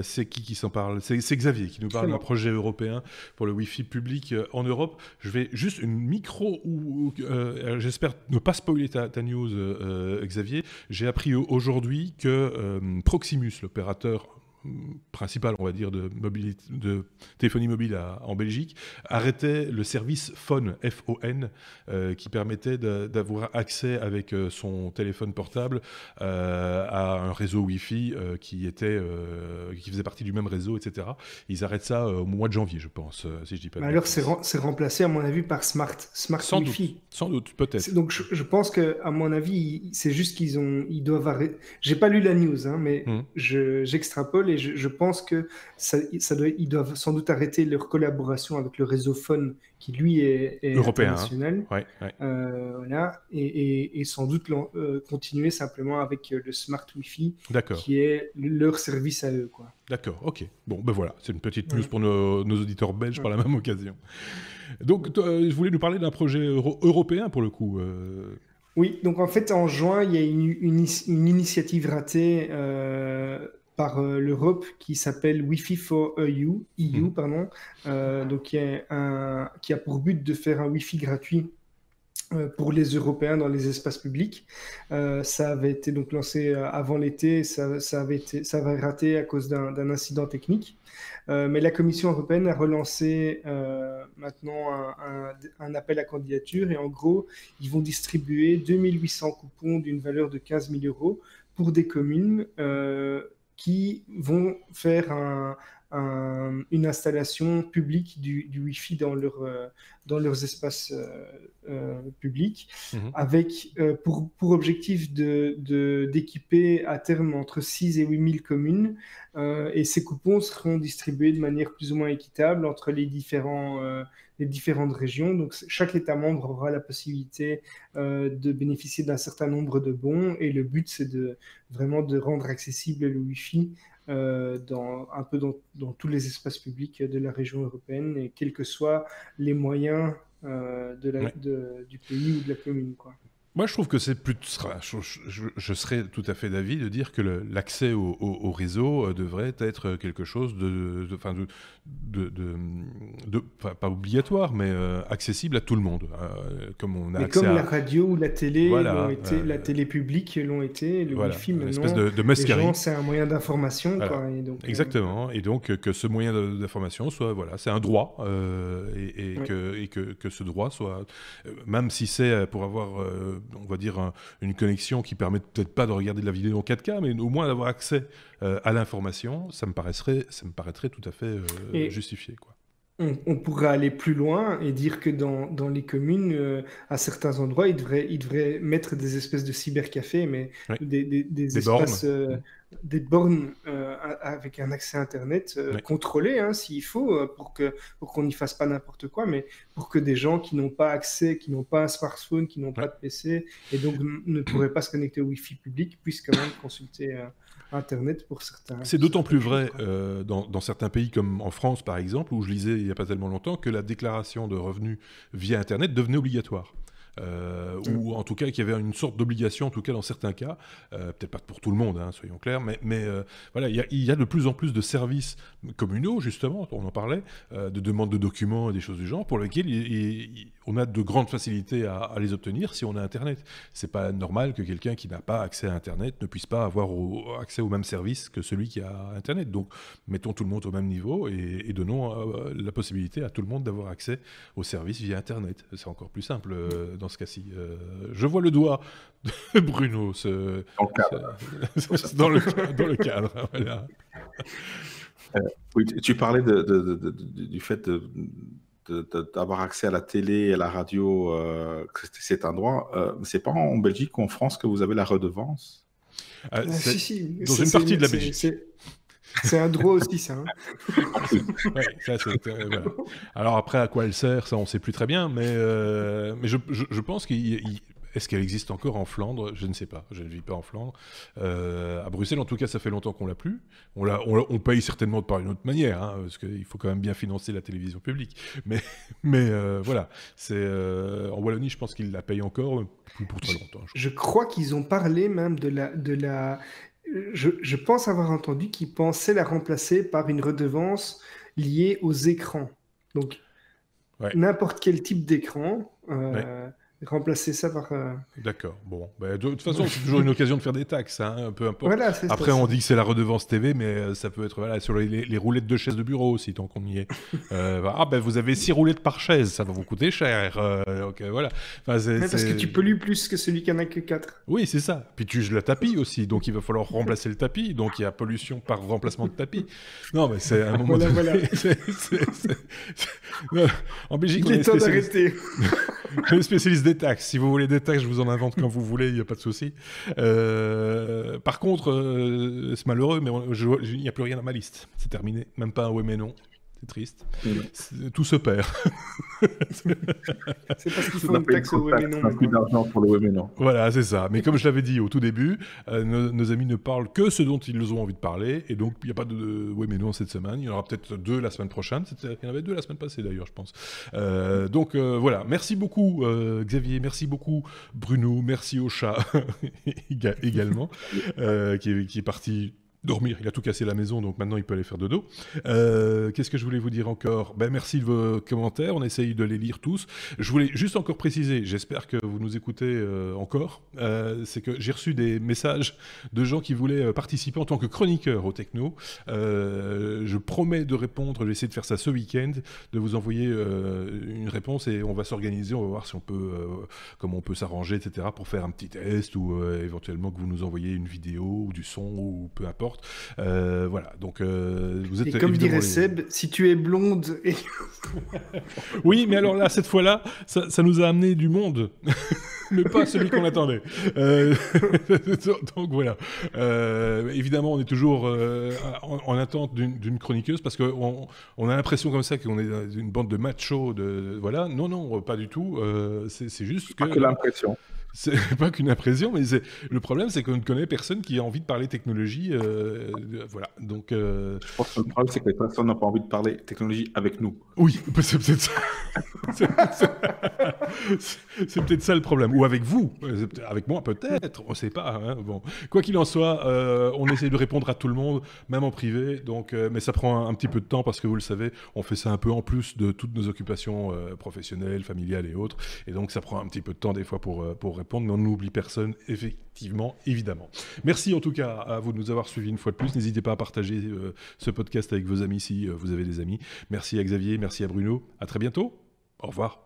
C'est qui s'en parle ? C'est Xavier qui nous parle d'un projet européen pour le Wi-Fi public en Europe. Je vais juste une micro j'espère ne pas spoiler ta news, Xavier. J'ai appris aujourd'hui que Proximus, l'opérateur principal, on va dire, de téléphonie mobile en Belgique, arrêtait le service Phone, F-O-N, qui permettait d'avoir accès avec son téléphone portable à un réseau Wi-Fi qui faisait partie du même réseau, etc. Ils arrêtent ça au mois de janvier, je pense, si je dis pas de alors c'est remplacé, à mon avis, par Smart Wi-Fi. Sans doute, peut-être. Donc je pense que, à mon avis, c'est juste ils doivent arrêter. J'ai pas lu la news, mais j'extrapole et je pense que ils doivent sans doute arrêter leur collaboration avec le réseau Phone qui lui est européen, international. Ouais. Voilà, et sans doute continuer simplement avec le Smart Wi-Fi, qui est leur service à eux, quoi. D'accord, ok. Bon, ben voilà, c'est une petite news pour nos auditeurs belges par la même occasion. Donc, je voulais nous parler d'un projet européen pour le coup. Oui, donc en fait, en juin, il y a une initiative ratée par l'Europe qui s'appelle Wi-Fi for EU, pardon, donc qui a pour but de faire un Wi-Fi gratuit pour les Européens dans les espaces publics. Ça avait été donc lancé avant l'été, ça avait raté à cause d'un incident technique. Mais la Commission européenne a relancé maintenant un appel à candidature et en gros, ils vont distribuer 2800 coupons d'une valeur de 15 000 € pour des communes qui vont faire une installation publique du Wi-Fi dans leurs espaces publics, avec pour objectif d'équiper à terme entre 6 et 8 000 communes, et ces coupons seront distribués de manière plus ou moins équitable entre les différentes régions. Donc chaque État membre aura la possibilité de bénéficier d'un certain nombre de bons, et le but c'est vraiment de rendre accessible le Wi-Fi un peu dans tous les espaces publics de la région européenne, et quels que soient les moyens du pays ou de la commune, quoi. Moi, je trouve que c'est plus. Je serais tout à fait d'avis de dire que l'accès au réseau devrait être quelque chose pas obligatoire, mais accessible à tout le monde. Comme on a accès comme la radio ou la télé, voilà, la télé publique l'ont été, le Wi-Fi maintenant. Une espèce de mascarine. C'est un moyen d'information, voilà. Quoi. Et donc, exactement. Et donc que ce moyen d'information soit, c'est un droit, que ce droit soit, même si c'est pour avoir on va dire une connexion qui permet peut-être pas de regarder de la vidéo en 4K, mais au moins d'avoir accès à l'information, ça me paraîtrait tout à fait justifié, quoi. On pourrait aller plus loin et dire que dans les communes, à certains endroits, ils devraient mettre des espèces de cybercafés, mais des espaces, des bornes avec un accès Internet contrôlé, s'il faut, pour qu'on n'y fasse pas n'importe quoi, mais pour que des gens qui n'ont pas accès, qui n'ont pas un smartphone, qui n'ont pas de PC, et donc ne pourraient pas se connecter au Wi-Fi public, puissent quand même consulter Internet pour certains. C'est d'autant plus vrai dans certains pays comme en France, par exemple, où je lisais il n'y a pas tellement longtemps que la déclaration de revenus via Internet devenait obligatoire. Ou en tout cas qu'il y avait une sorte d'obligation, en tout cas dans certains cas, peut-être pas pour tout le monde, soyons clairs, mais voilà, il y a de plus en plus de services communaux, justement, on en parlait, de demande de documents et des choses du genre, pour lesquels on a de grandes facilités à les obtenir si on a Internet. C'est pas normal que quelqu'un qui n'a pas accès à Internet ne puisse pas avoir accès au même service que celui qui a Internet. Donc, mettons tout le monde au même niveau et donnons la possibilité à tout le monde d'avoir accès aux services via Internet. C'est encore plus simple dans ce cas-ci. Je vois le doigt de Bruno dans le cadre. Voilà. Oui, tu parlais du fait d'avoir accès à la télé et à la radio, c'est un droit. C'est pas en Belgique ou en France que vous avez la redevance? Si. Dans une partie de la Belgique. C'est un droit aussi, ça. Voilà. Alors après, à quoi elle sert, ça on ne sait plus très bien, mais je pense est-ce qu'elle existe encore en Flandre? Je ne sais pas, je ne vis pas en Flandre. À Bruxelles, en tout cas, ça fait longtemps qu'on l'a plus. On paye certainement par une autre manière, parce qu'il faut quand même bien financer la télévision publique. Mais voilà, en Wallonie, je pense qu'ils la payent encore pour très longtemps. Je crois qu'ils ont parlé même de la... Je pense avoir entendu qu'ils pensaient la remplacer par une redevance liée aux écrans. Donc, n'importe quel type d'écran, remplacer ça par... D'accord, bon. De toute façon, c'est toujours une occasion de faire des taxes, peu importe. Voilà, après, on dit que c'est la redevance TV, mais ça peut être sur les roulettes de chaises de bureau aussi, tant qu'on y est. Vous avez 6 roulettes par chaise, ça va vous coûter cher. Donc, voilà. Parce que tu pollues plus que celui qui en a que 4. Oui, c'est ça. Puis tu le tapis aussi, donc il va falloir remplacer le tapis, donc il y a pollution par remplacement de tapis. Non, mais c'est à un moment donné... En Belgique, il est temps d'arrêter. Les spécialistes des taxes. Si vous voulez des taxes, je vous en invente quand vous voulez, il n'y a pas de souci. Par contre, c'est malheureux, mais il n'y a plus rien dans ma liste. C'est terminé. Même pas un oui mais non. C'est triste. Tout se perd. C'est parce qu'il faut une taxe au oui mais non. Plus d'argent pour le oui mais non. Voilà, c'est ça. Mais comme je l'avais dit au tout début, nos amis ne parlent que ce dont ils ont envie de parler. Et donc, il n'y a pas de oui mais non cette semaine. Il y en aura peut-être 2 la semaine prochaine. Il y en avait 2 la semaine passée d'ailleurs, je pense. Donc, voilà. Merci beaucoup, Xavier. Merci beaucoup, Bruno. Merci au chat également, qui est parti Dormir, il a tout cassé la maison, donc maintenant il peut aller faire dodo. Qu'est-ce que je voulais vous dire encore? Merci de vos commentaires, on essaye de les lire tous. Je voulais juste encore préciser, j'espère que vous nous écoutez encore, c'est que j'ai reçu des messages de gens qui voulaient participer en tant que chroniqueur au Techno. Je promets de répondre, je vais essayer de faire ça ce week-end, de vous envoyer une réponse et on va s'organiser, on va voir si on peut, comment on peut s'arranger, etc. pour faire un petit test ou éventuellement que vous nous envoyez une vidéo ou du son ou peu importe. Voilà, donc vous êtes. Et comme dirait Seb, si tu es blonde. Et... Oui, mais alors là, cette fois-là, ça nous a amené du monde, mais pas celui qu'on attendait. Donc voilà. Évidemment, on est toujours en attente d'une chroniqueuse parce qu'on a l'impression comme ça qu'on est une bande de machos. Voilà, non, pas du tout. C'est juste que. Pas que l'impression. C'est pas qu'une impression, mais le problème, c'est qu'on ne connaît personne qui a envie de parler technologie. Voilà, donc... Je pense que le problème, c'est que les personnes n'ont pas envie de parler technologie avec nous. Oui, c'est peut-être ça. C'est peut-être ça le problème. Ou avec vous. Avec moi, peut-être. On ne sait pas. Hein. Bon. Quoi qu'il en soit, on essaie de répondre à tout le monde, même en privé. Donc, mais ça prend un petit peu de temps parce que vous le savez, on fait ça un peu en plus de toutes nos occupations professionnelles, familiales et autres. Et donc, ça prend un petit peu de temps des fois pour répondre, mais on n'oublie personne, effectivement, évidemment. Merci en tout cas à vous de nous avoir suivis une fois de plus. N'hésitez pas à partager ce podcast avec vos amis si vous avez des amis. Merci à Xavier, merci à Bruno. À très bientôt. Au revoir.